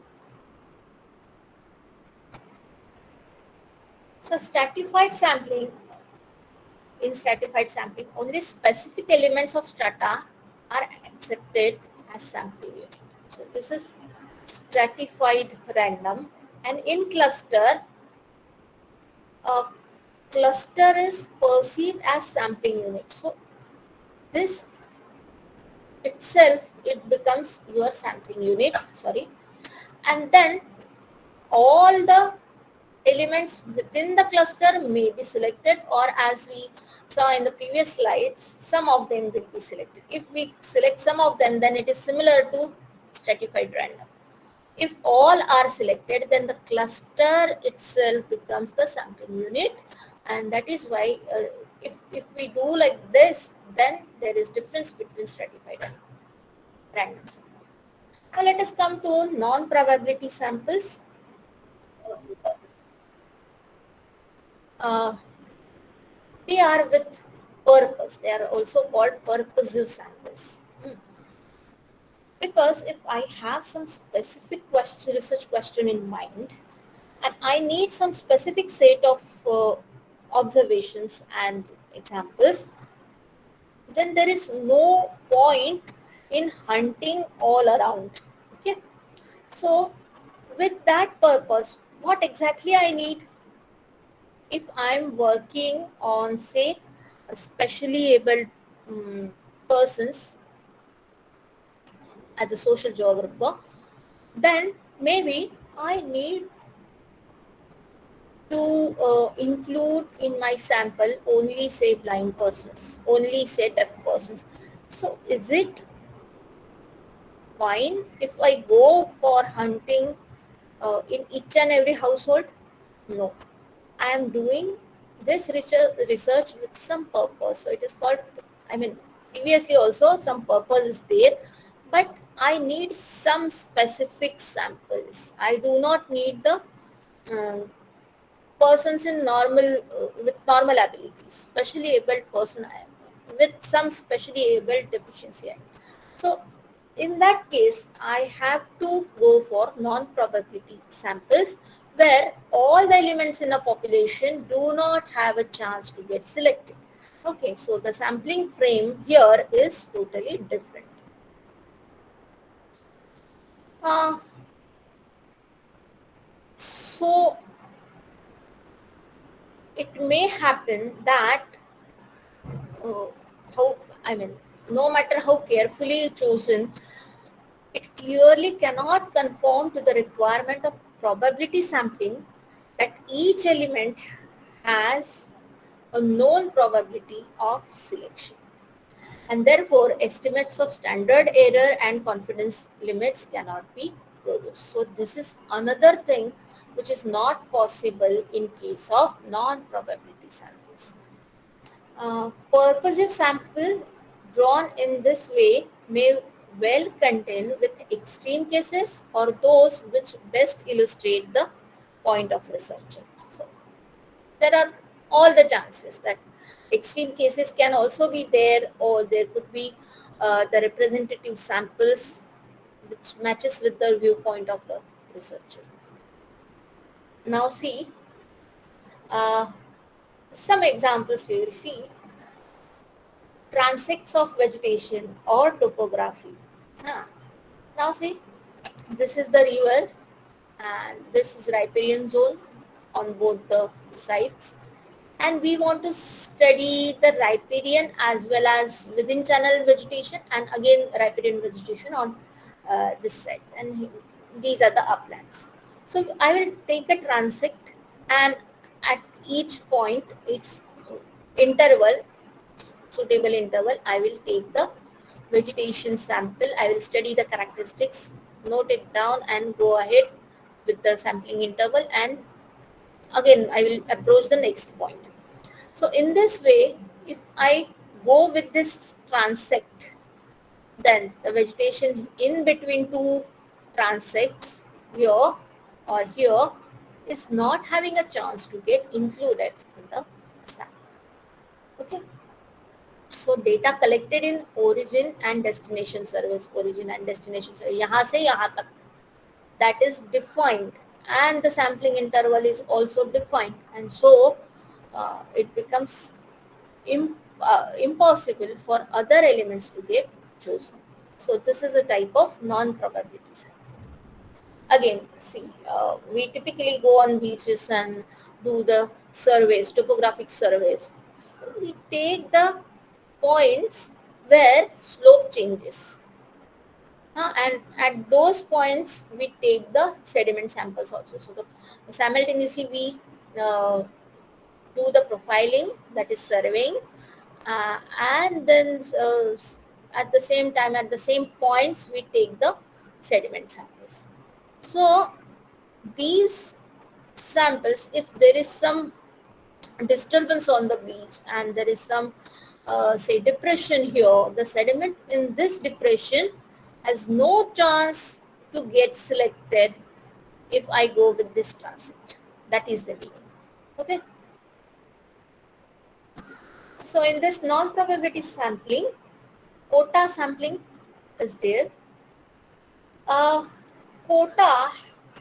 B: So stratified sampling, in stratified sampling, only specific elements of strata are accepted as sampling unit. So this is stratified random, and in cluster, a cluster is perceived as sampling unit. So this itself, it becomes your sampling unit, sorry, and then all the elements within the cluster may be selected, or as we saw in the previous slides, some of them will be selected. If we select some of them, then it is similar to stratified random. If all are selected, then the cluster itself becomes the sampling unit, and that is why if we do like this, then there is difference between stratified and random sampling. Now let us come to non-probability samples. They are with purpose. They are also called purposive samples. Because if I have some specific question, research question in mind, and I need some specific set of observations and examples, then there is no point in hunting all around. Okay. So with that purpose, what exactly I need? If I'm working on, say, specially abled persons as a social geographer, then maybe I need to include in my sample only, say, blind persons, only, say, deaf persons. So is it fine if I go for hunting in each and every household? No. I am doing this research with some purpose. So it is called, previously also some purpose is there, but I need some specific samples. I do not need the persons in normal, with normal abilities, specially abled person with some specially abled deficiency. So in that case, I have to go for non-probability samples, where all the elements in a population do not have a chance to get selected. Okay, so the sampling frame here is totally different. So it may happen that no matter how carefully chosen, it clearly cannot conform to the requirement of probability sampling that each element has a known probability of selection. And therefore, estimates of standard error and confidence limits cannot be produced. So this is another thing which is not possible in case of non-probability samples. Purposive sample drawn in this way may well contain with extreme cases or those which best illustrate the point of research. So there are all the chances that extreme cases can also be there, or there could be the representative samples which matches with the viewpoint of the researcher. Now see, uh, some examples we will see. Transects of vegetation or topography. Now see, this is the river and this is riparian zone on both the sides, and we want to study the riparian as well as within channel vegetation, and again riparian vegetation on this side, and these are the uplands. So I will take a transect, and at each point its interval, suitable interval, I will take the vegetation sample. I will study the characteristics, note it down, and go ahead with the sampling interval, and again I will approach the next point. So in this way, if I go with this transect, then the vegetation in between two transects here or here is not having a chance to get included in the sample. Okay. So data collected in origin and destination surveys, यहाँ से यहाँ तक, that is defined, and the sampling interval is also defined, and so it becomes impossible for other elements to get chosen. So this is a type of non-probability sample. Again, see, we typically go on beaches and do the surveys, topographic surveys. So we take the points where slope changes. And at those points, we take the sediment samples also. So simultaneously, we do the profiling, that is surveying, and then at the same time, at the same points, we take the sediment samples. So these samples, if there is some disturbance on the beach and there is some say depression here, the sediment in this depression has no chance to get selected if I go with this transit. That is the meaning. Okay. So in this non-probability sampling, quota sampling is there. Quota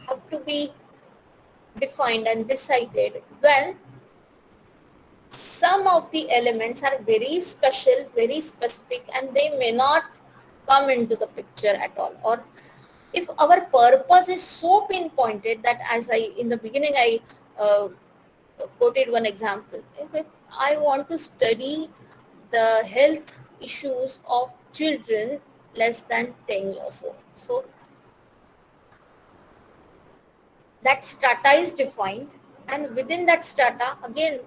B: have to be defined and decided when some of the elements are very special, very specific, and they may not come into the picture at all. Or if our purpose is so pinpointed that, as in the beginning I quoted one example, if I want to study the health issues of children less than 10 years old. So that strata is defined, and within that strata, again,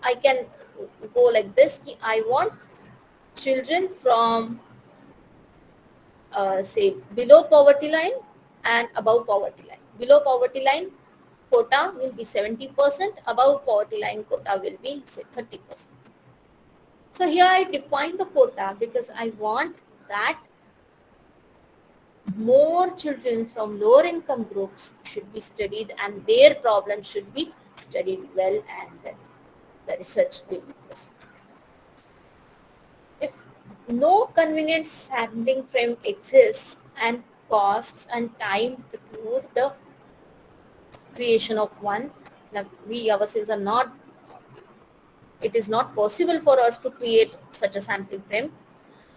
B: I can go like this. I want children from say below poverty line and above poverty line. Below poverty line quota will be 70%, above poverty line quota will be say 30%. So here I define the quota because I want that more children from lower income groups should be studied and their problems should be studied well, and then the research will be proceeded. If no convenient sampling frame exists and costs and time preclude the creation of one, now we ourselves are not, it is not possible for us to create such a sampling frame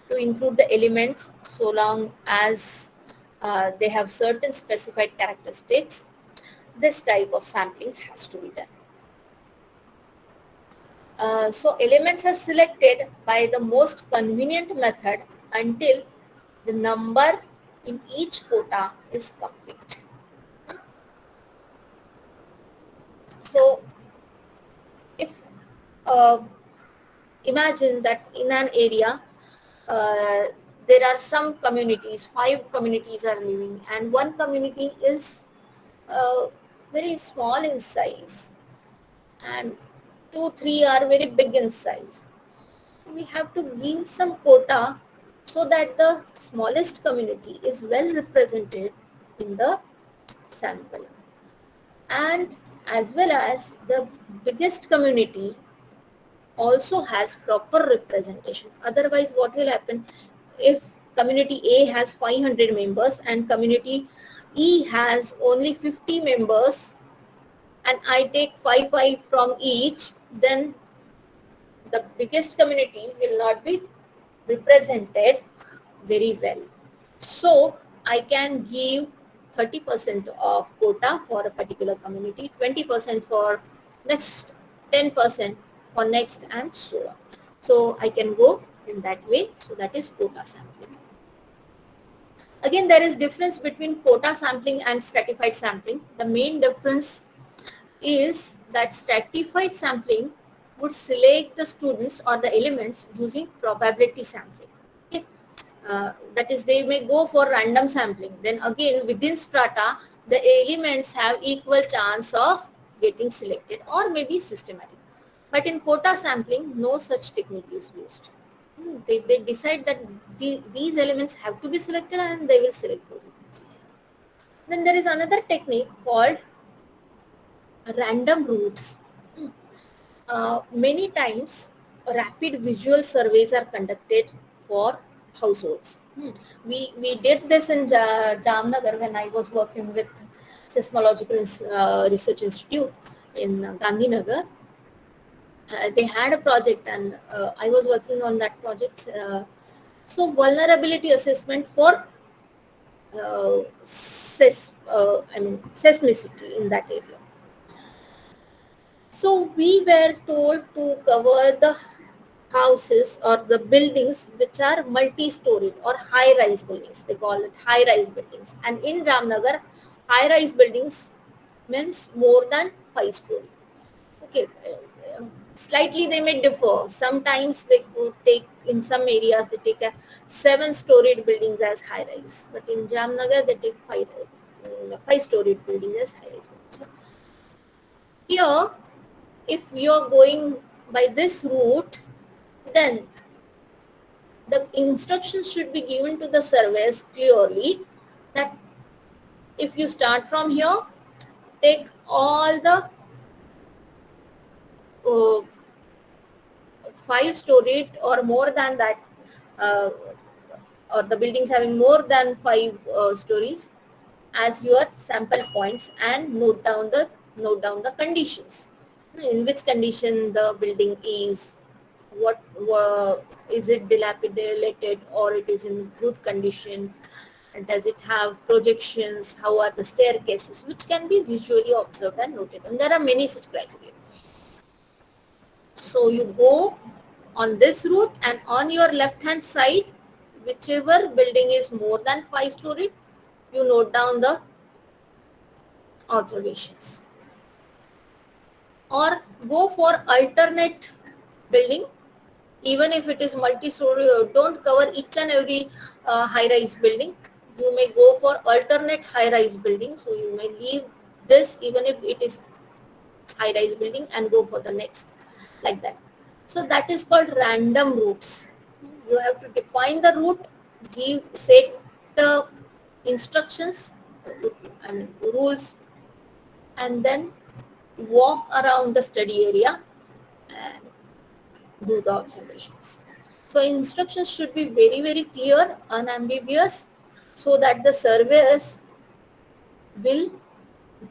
B: to include the elements so long as they have certain specified characteristics. This type of sampling has to be done. So elements are selected by the most convenient method until the number in each quota is complete. So if imagine that in an area there are some communities, 5 communities are living, and one community is very small in size and 2, 3 are very big in size. we have to give some quota so that the smallest community is well represented in the sample, and as well as the biggest community also has proper representation. Otherwise, what will happen if community A has 500 members and community E has only 50 members, and I take 5 from each, then the biggest community will not be represented very well. So I can give 30% of quota for a particular community, 20% for next, 10% for next, and so on. So I can go in that way. So that is quota sampling. Again, there is difference between quota sampling and stratified sampling. The main difference is that stratified sampling would select the students or the elements using probability sampling. Okay? That is, they may go for random sampling. Then again, within strata, the elements have equal chance of getting selected or maybe systematic. But in quota sampling, no such technique is used. They decide that these elements have to be selected and they will select those elements. Then there is another technique called random routes. Many times, rapid visual surveys are conducted for households. We did this in Jamnagar when I was working with Seismological Research Institute in Gandhinagar. They had a project, and I was working on that project. So vulnerability assessment for seismicity in that area. So we were told to cover the houses or the buildings which are multi-storied or high-rise buildings. They call it high-rise buildings. And in Jamnagar, high-rise buildings means more than 5 story. Okay, slightly they may differ. Sometimes they could take, in some areas, they take a 7-storied buildings as high-rise. But in Jamnagar, they take 5-storied buildings as high-rise. So here, if you are going by this route, then the instructions should be given to the surveyors clearly that if you start from here, take all the 5-storied or more than that, uh, or the buildings having more than 5 stories as your sample points, and note down the conditions. In which condition the building is, what is it dilapidated or it is in good condition, and does it have projections, how are the staircases, which can be visually observed and noted, and there are many such criteria. So you go on this route, and on your left hand side, whichever building is more than 5-story, you note down the observations. Or go for alternate building, even if it is multi-story. Don't cover each and every high-rise building. You may go for alternate high-rise building. So you may leave this even if it is high-rise building and go for the next, like that. So that is called random routes. You have to define the route, set the instructions, rules, and then walk around the study area and do the observations. So instructions should be very, very clear, unambiguous, so that the surveyors will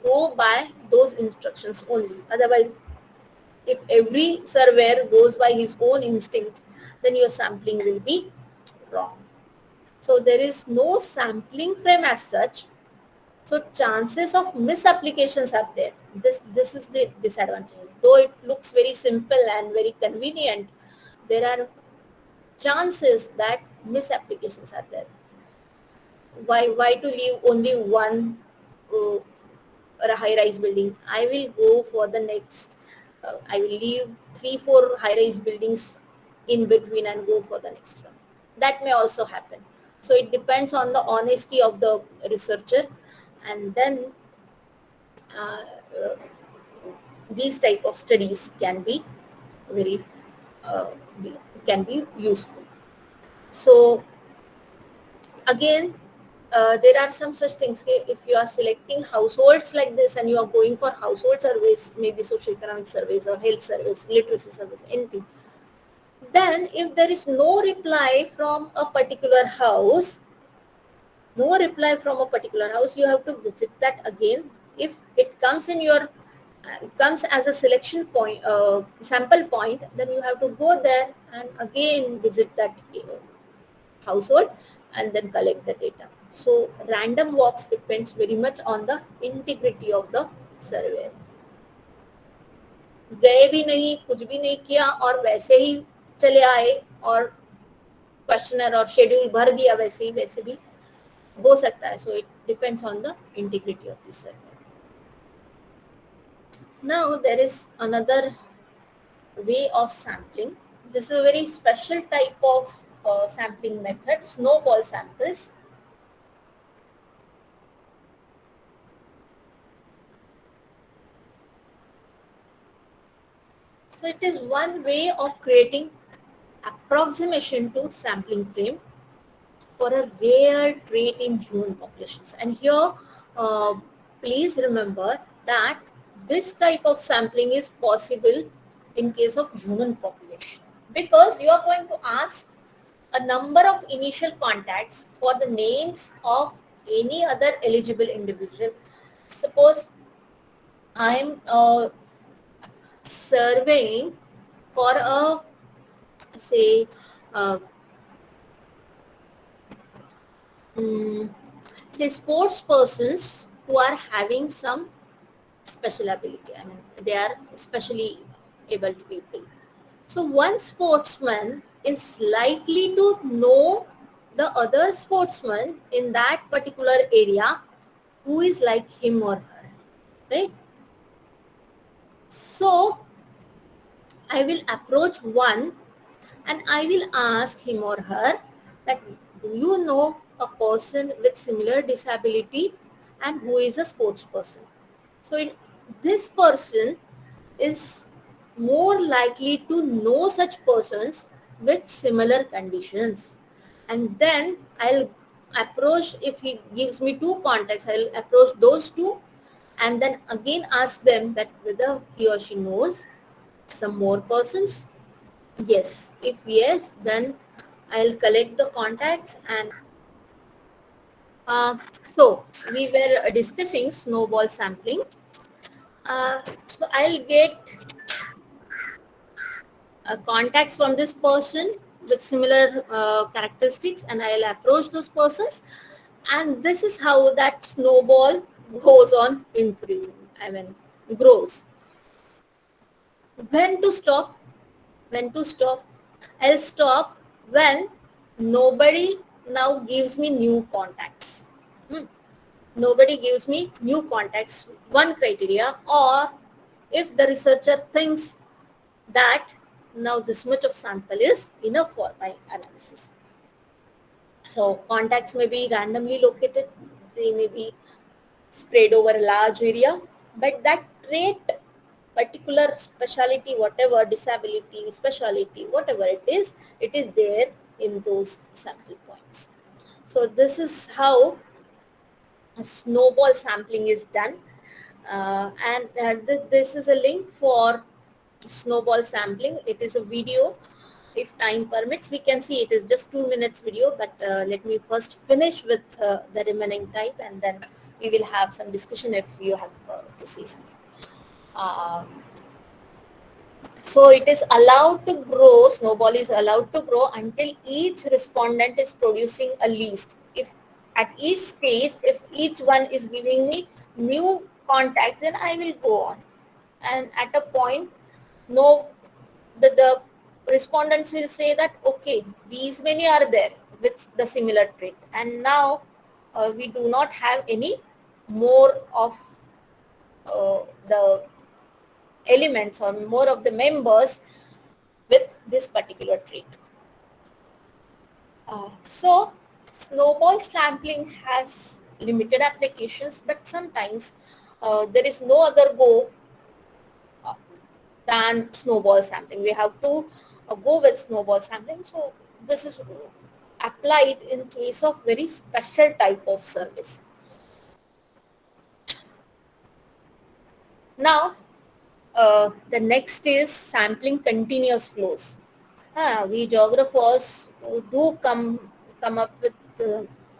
B: go by those instructions only. Otherwise, if every surveyor goes by his own instinct, then your sampling will be wrong. So there is no sampling frame as such. So chances of misapplications are there. This is the disadvantage. Though it looks very simple and very convenient, there are chances that misapplications are there. Why to leave only one or a high-rise building? I will go for the next. I will leave 3-4 high-rise buildings in between and go for the next one. That may also happen. So it depends on the honesty of the researcher, and then uh, uh, these type of studies can be very uh, can be useful. So again, there are some such things. Okay? If you are selecting households like this and you are going for household surveys, maybe socioeconomic surveys or health surveys, literacy surveys, anything, then if there is no reply from a particular house, you have to visit that again. If it comes in your comes as a selection point, sample point, then you have to go there and again visit that household and then collect the data. So random walks depends very much on the integrity of the survey. गए भी नहीं, कुछ भी नहीं किया और वैसे ही चले आए और क्वेश्चनर और शेड्यूल भर दिया वैसे भी हो सकता है. So it depends on the integrity of the survey. Now there is another way of sampling. This is a very special type of sampling method, snowball samples. So it is one way of creating approximation to sampling frame for a rare trait in human populations. And here, please remember that this type of sampling is possible in case of human population, because you are going to ask a number of initial contacts for the names of any other eligible individual. Suppose I am surveying for a, say, say sports persons who are having some special ability. I mean, they are specially able people. So one sportsman is likely to know the other sportsman in that particular area who is like him or her, right? So I will approach one and I will ask him or her that, do you know a person with similar disability and who is a sports person? So this person is more likely to know such persons with similar conditions. And then I'll approach, if he gives me two contacts, I'll approach those two and then again ask them that whether he or she knows some more persons. Yes, if yes, then I'll collect the contacts. And so we were discussing snowball sampling. So I'll get contacts from this person with similar characteristics and I'll approach those persons, and this is how that snowball goes on increasing, I mean grows. When to stop? I'll stop when nobody now gives me new contacts. Nobody gives me new contacts, one criteria, or if the researcher thinks that now this much of sample is enough for my analysis. So contacts may be randomly located, they may be spread over a large area, but that trait, particular speciality, whatever, disability, speciality, whatever it is there in those sample points. So this is how a snowball sampling is done. This is a link for snowball sampling. It is a video. If time permits, we can see it is just 2 minutes video, but let me first finish with the remaining type and then we will have some discussion if you have to see something. So it is allowed to grow, snowball is allowed to grow until each respondent is producing a list. If at each stage, if each one is giving me new contacts, then I will go on. And at a point, the respondents will say that, okay, these many are there with the similar trait. And now we do not have any more of the elements or more of the members with this particular trait. So snowball sampling has limited applications, but sometimes there is no other go than snowball sampling. We have to go with snowball sampling. So this is applied in case of very special type of service. Now, the next is sampling continuous flows. We geographers do come up with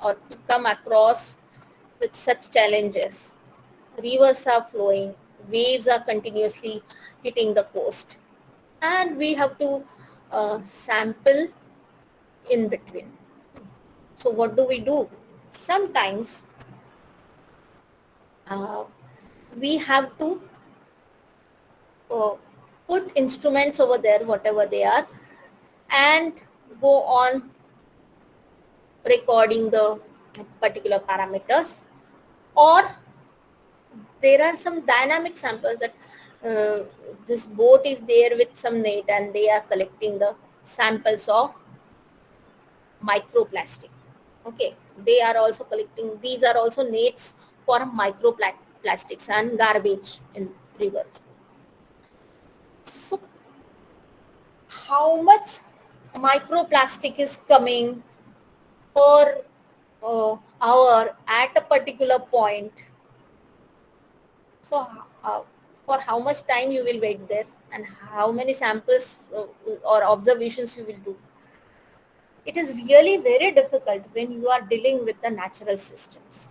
B: or come across with such challenges. Rivers are flowing, waves are continuously hitting the coast, and we have to sample in between. So what do we do? Sometimes uh, we have to uh, put instruments over there, whatever they are, and go on recording the particular parameters, or there are some dynamic samples that this boat is there with some net and they are collecting the samples of microplastic. Okay, they are also collecting, these are also nets for microplastics and garbage in river. So how much microplastic is coming per hour at a particular point? So for how much time you will wait there and how many samples or observations you will do? It is really very difficult when you are dealing with the natural systems.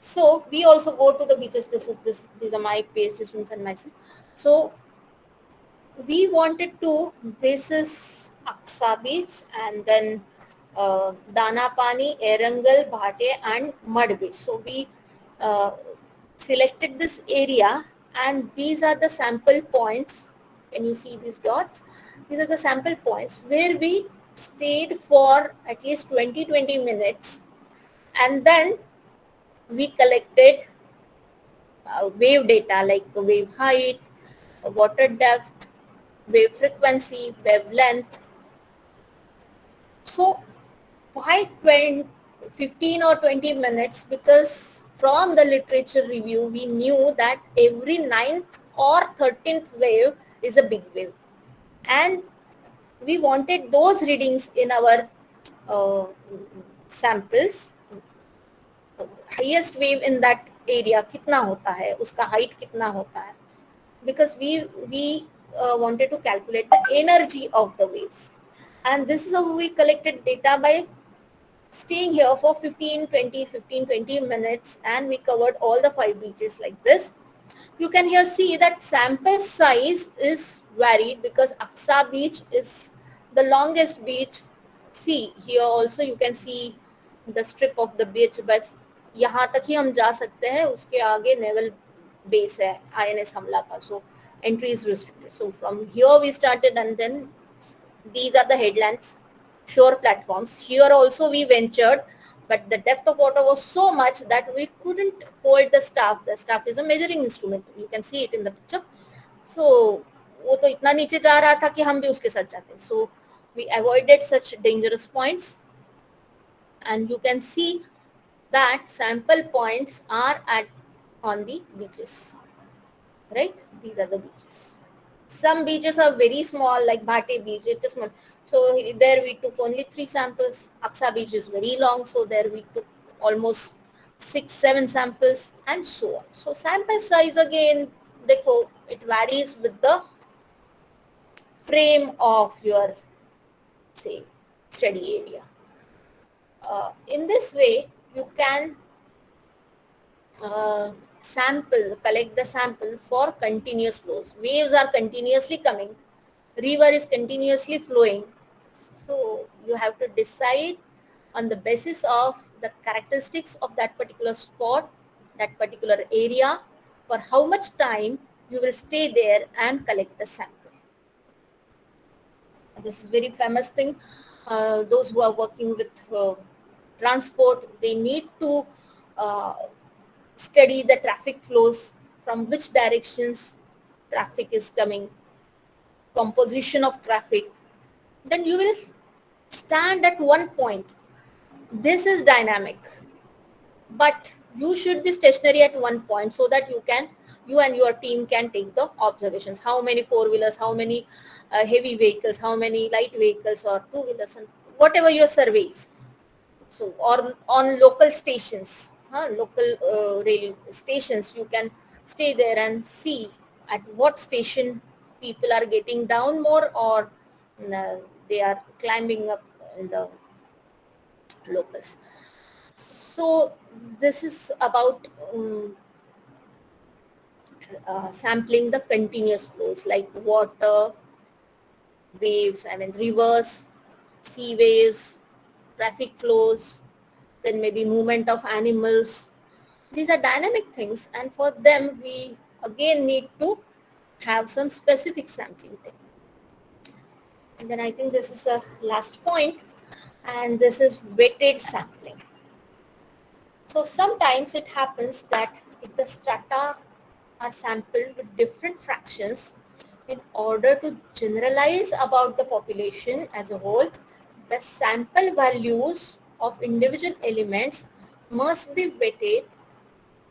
B: So we also go to the beaches. These are my PhD students and myself. So we wanted to, this is Aksa Beach, and then Danapani, Erangal, Bhate and Mud Beach. So we selected this area, and these are the sample points. Can you see these dots? These are the sample points where we stayed for at least 20 minutes, and then we collected wave data like wave height, water depth, wave frequency, wavelength. So why 15 or 20 minutes? Because from the literature review, we knew that every 9th or 13th wave is a big wave. And we wanted those readings in our samples. Highest wave in that area कितना होता है, उसका height कितना होता है, because we wanted to calculate the energy of the waves. And this is how we collected data by staying here for 15 20 minutes, and we covered all the 5 beaches like this. You can here see that sample size is varied because Aksa beach is the longest beach. See here also you can see the strip of the beach, but यहाँ तक ही हम जा सकते हैं, उसके आगे naval base है INS हमला का, so entry is restricted. So from here we started, and then these are the headlands, shore platforms. Here also we ventured, but the depth of water was so much that we couldn't hold the staff. The staff is a measuring instrument. You can see it in the picture. So वो तो इतना नीचे जा रहा था कि हम भी उसके साथ जाते. So we avoided such dangerous points, and you can see that sample points are on the beaches, right? These are the beaches. Some beaches are very small, like Bhate beach, it is small. So there we took only 3 samples. Aksa beach is very long, so there we took almost 6-7 samples, and so on. So sample size again, it varies with the frame of your, say, study area. In this way, you can collect the sample for continuous flows. Waves are continuously coming, river is continuously flowing. So you have to decide on the basis of the characteristics of that particular spot, that particular area, for how much time you will stay there and collect the sample. This is very famous thing. Those who are working with transport, they need to study the traffic flows, from which directions traffic is coming, composition of traffic. Then you will stand at one point. This is dynamic, but you should be stationary at one point so that you can you and your team can take the observations. How many four-wheelers, how many heavy vehicles, how many light vehicles or two-wheelers, and whatever your survey is. So, or on local stations, local rail stations, you can stay there and see at what station people are getting down more, or they are climbing up in the locals. So this is about sampling the continuous flows like water, waves, rivers, sea waves, traffic flows, then maybe movement of animals. These are dynamic things, and for them we again need to have some specific sampling technique. And then I think this is the last point, and this is weighted sampling. So sometimes it happens that if the strata are sampled with different fractions, in order to generalize about the population as a whole, the sample values of individual elements must be weighted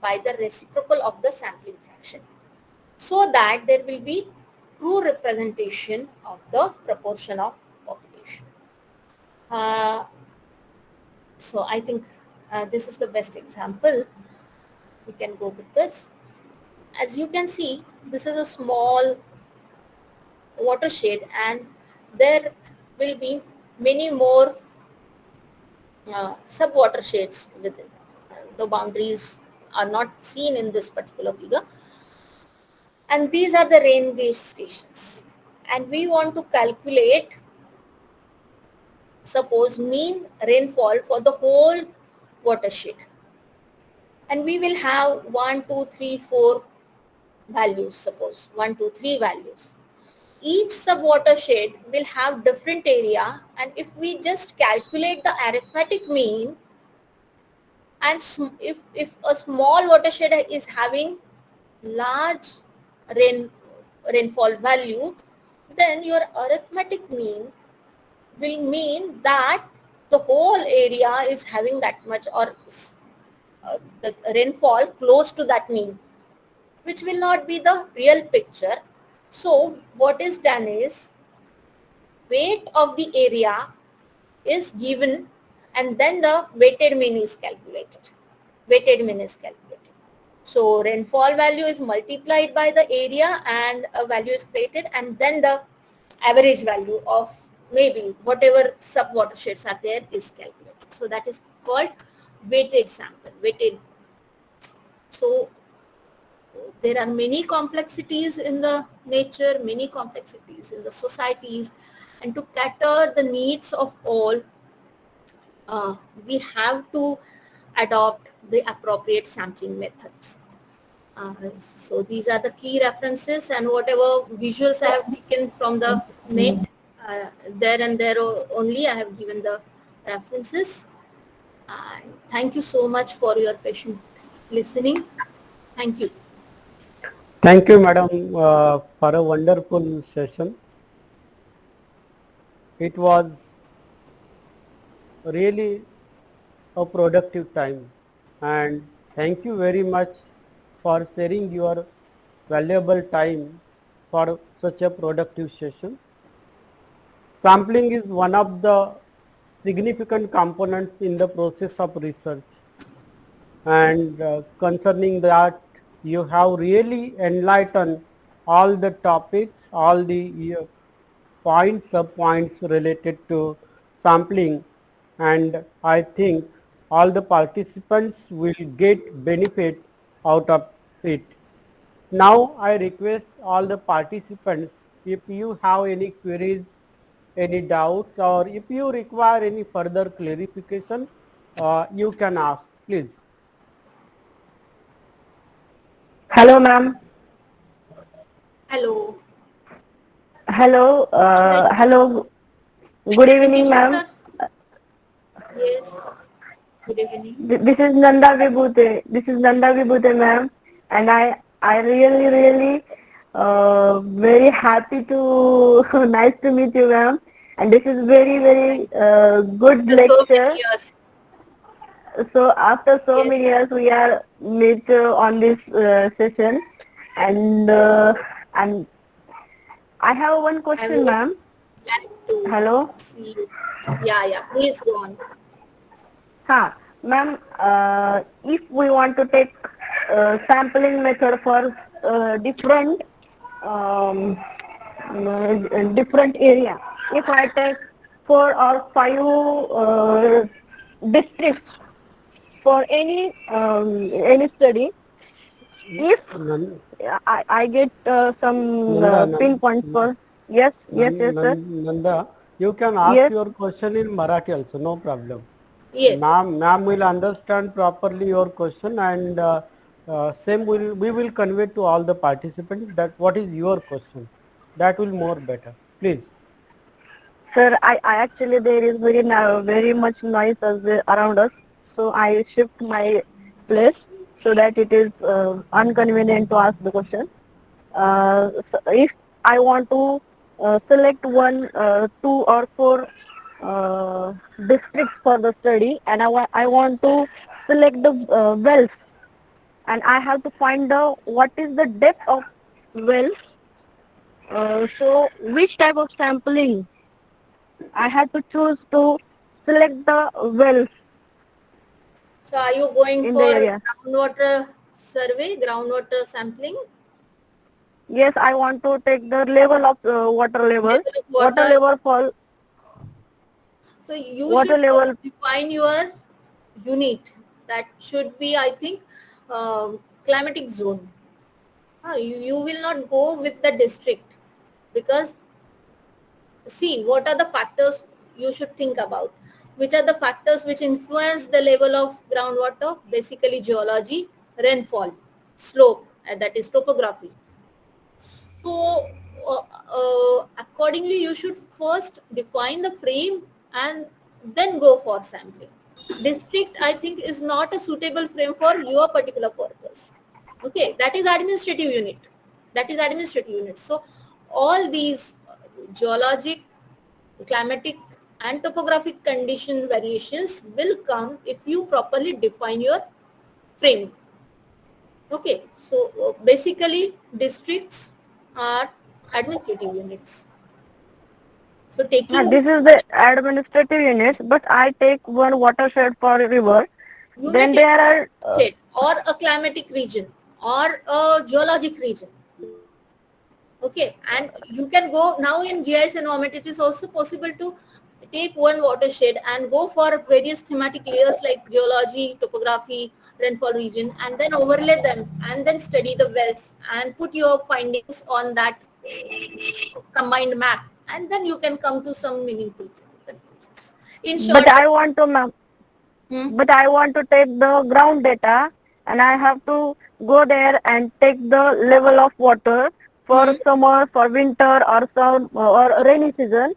B: by the reciprocal of the sampling fraction, so that there will be true representation of the proportion of population. So I think this is the best example. We can go with this. As you can see, this is a small watershed, and there will be many more sub watersheds within. The boundaries are not seen in this particular figure. And these are the rain gauge stations. And we want to calculate, suppose, mean rainfall for the whole watershed. And we will have 1, 2, 3, 4 values, suppose 1, 2, 3 values. Each sub-watershed will have different area, and if we just calculate the arithmetic mean, and if a small watershed is having large rainfall value, then your arithmetic mean will mean that the whole area is having that much, or the rainfall close to that mean, which will not be the real picture. So what is done is, weight of the area is given, and then the weighted mean is calculated. Weighted mean is calculated. So rainfall value is multiplied by the area, and a value is created, and then the average value of maybe whatever sub watersheds are there is calculated. So that is called weighted sample. Weighted. So there are many complexities in the nature, many complexities in the societies, and to cater the needs of all, we have to adopt the appropriate sampling methods. So these are the key references, and whatever visuals I have taken from the net, there and there only I have given the references. And thank you so much for your patient listening. Thank you.
A: Thank you, madam, for a wonderful session. It was really a productive time, and thank you very much for sharing your valuable time for such a productive session. Sampling is one of the significant components in the process of research, and concerning that, you have really enlightened all the topics, all the points, sub-points related to sampling, and I think all the participants will get benefit out of it. Now I request all the participants, if you have any queries, any doubts, or if you require any further clarification, you can ask, please.
D: Hello, ma'am.
B: Hello.
D: Hello.
B: Yes.
D: Hello. Good evening,
B: Yogesh,
D: ma'am.
B: sir. Yes. Good evening.
D: This is Nanda Vibhute. This is Nanda Vibhute, ma'am. And I really, very happy to, nice to meet you, ma'am. And this is very, good
B: After so many
D: lecture.
B: years.
D: So after so
B: Yes.
D: many years, we are meet on this session. And and I have one
B: I'm
D: question,
B: very
D: ma'am.
B: glad to
D: Hello.
B: see you. Yeah. Please go on.
D: Ma'am, if we want to take sampling method for different um, different area, if I take 4 or 5 districts for any study, if
A: Nan-
D: I get some
A: Nanda,
D: pinpoints for yes sir,
A: Nanda, you can ask
D: yes.
A: your question in Marathi also, no problem.
B: Yes.
A: Ma'am will understand properly your question, and same we will convey to all the participants that what is your question. That will more better. Please.
D: Sir, I actually there is very much noise around us, so I shift my place so that it is inconvenient to ask the question. So if I want to select one, 2 or 4 districts for the study, and I want to select the wells, and I have to find the what is the depth of wells. So which type of sampling I had to choose to select the wells
B: So are you going
D: in the
B: for
D: area.
B: groundwater survey, groundwater sampling,
D: Yes, I want to take the level of
B: level of
D: water
B: water?
D: level fall,
B: So you
D: water
B: should
D: level.
B: first define your unit. That should be, I think, climatic zone. You will not go with the district, because see what are the factors you should think about. Which are the factors which influence the level of groundwater? Basically geology, rainfall, slope, and that is topography. So accordingly, you should first define the frame and then go for sampling. District, I think, is not a suitable frame for your particular purpose. Okay, that is administrative unit. That is administrative unit. So all these geologic, climatic, and topographic condition variations will come if you properly define your frame. Okay, so basically districts are administrative units. So taking
D: This is the administrative units, but I take one watershed for a river.
B: you may
D: Then
B: take
D: there are
B: state or a climatic region or a geologic region. Okay, and you can go now in GIS environment. It is also possible to take one watershed and go for various thematic layers like geology, topography, rainfall region, and then overlay them and then study the wells and put your findings on that combined map, and then you can come to some meaningful conclusions. In
D: but
B: short,
D: I want to ma'am,
B: hmm,
D: but I want to take the ground data, and I have to go there and take the level of water for
B: hmm,
D: summer, for winter, or some or rainy season.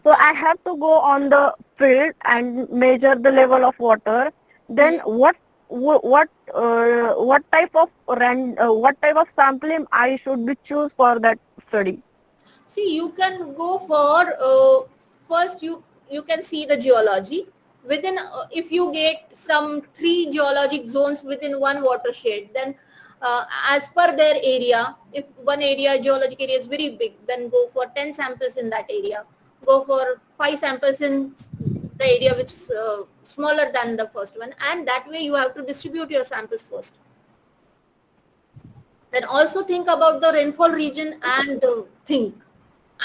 D: So
B: yeah,
D: I have to go on the field and measure the level of water.
B: hmm.
D: Then what type of what type of sampling I should be choose for that study?
B: See, you can go for first you can see the geology within. If you get some 3 geologic zones within one watershed, then as per their area, if one area geologic area is very big, then go for 10 samples in that area. Go for 5 samples in the area which is smaller than the first one, and that way you have to distribute your samples first. Then also think about the rainfall region and think.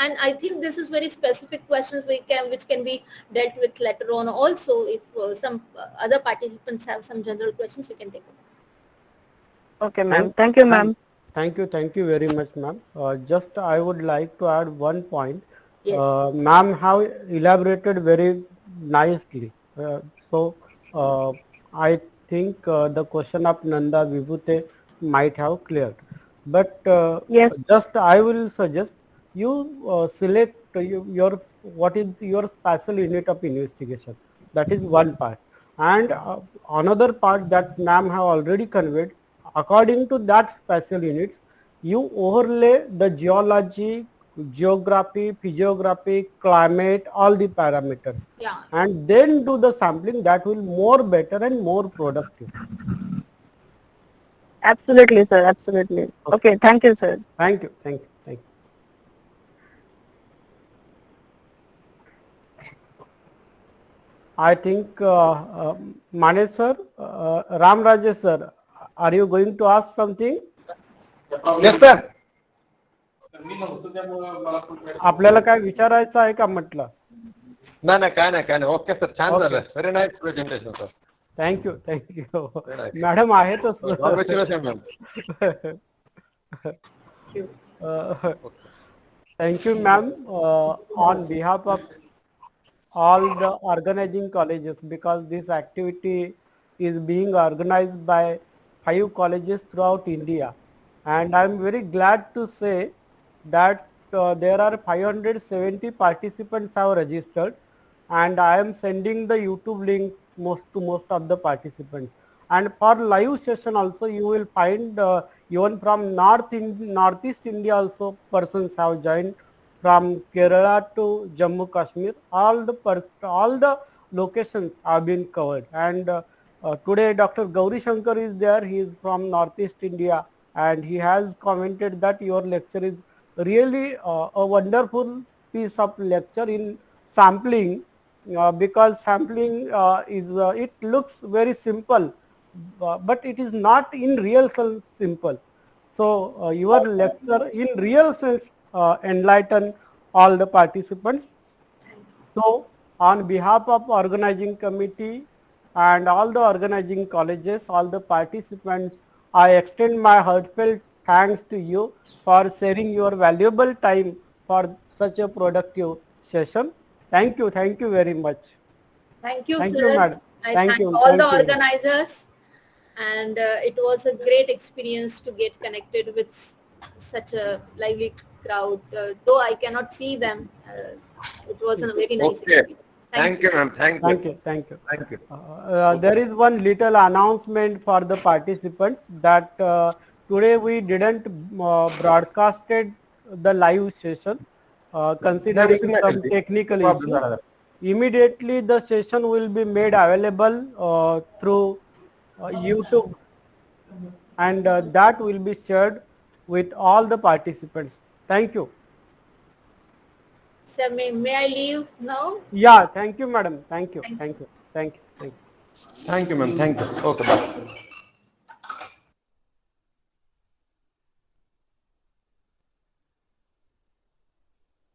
B: And I think this is very specific questions which can be dealt with later on also. If some other participants have some general questions, we can take it.
D: Okay, ma'am.
A: Thank,
D: Thank you,
A: thank,
D: ma'am.
A: thank you very much, ma'am. Just I would like to add one point.
B: Yes.
A: Ma'am have elaborated very nicely. So I think the question of Nanda Vibhute might have cleared. But
D: Yes.
A: just I will suggest you select your what is your special unit of investigation. That is one part. And another part that ma'am have already conveyed, according to that special units, you overlay the geology, geography, physiography, climate, all the parameters,
B: Yeah.
A: and then do the sampling. That will more better and more productive.
D: Absolutely, sir. Absolutely. Okay. Thank you, sir.
A: Thank you, thank you, thank you. I think Manesh sir, Ram Rajesh sir, are you going to ask something?
E: Yes, sir.
A: आपल्याला काय विचारायचं आहे का म्हटलं?
E: नाही काय नाही okay sir छान
A: Okay.
E: झालं very nice presentation sir
A: thank you thank you
E: nice.
A: Madam आहेतच.
E: Congratulation ma'am
C: Thank you.
A: Thank you, ma'am. On behalf of all the organizing colleges, because this activity is being organized by 5 colleges throughout India, and I'm very glad to say that there are 570 participants have registered, and I am sending the YouTube link to most of the participants. And for live session also, you will find even from Northeast India also persons have joined, from Kerala to Jammu Kashmir. All the locations have been covered. And today Dr. Gauri Shankar is there. He is from Northeast India, and he has commented that your lecture is really a wonderful piece of lecture in sampling, because sampling it looks very simple, but it is not in real sense simple. So your lecture in real sense enlighten all the participants. So on behalf of organizing committee and all the organizing colleges, all the participants, I extend my heartfelt thanks to you for sharing your valuable time for such a productive session. Thank you very much.
B: Thank you,
A: Thank
B: sir.
A: you, madam.
B: I
A: Thank
B: thank
A: you,
B: all
A: thank
B: the
A: you.
B: organizers, and it was a great experience to get connected with such a lively crowd. Though I cannot see them, it was a very nice
E: Okay.
B: experience.
E: Thank you ma'am
A: Thank you, thank you.
E: Thank you.
A: There is one little announcement for the participants that today we didn't broadcasted the live session, considering some technical issues. Immediately the session will be made available through YouTube, and that will be shared with all the participants. Thank you.
B: So may I leave now?
A: Yeah, thank you, madam. Thank you,
B: Thank
A: thank you, thank you, thank you.
E: Thank you ma'am thank you okay bye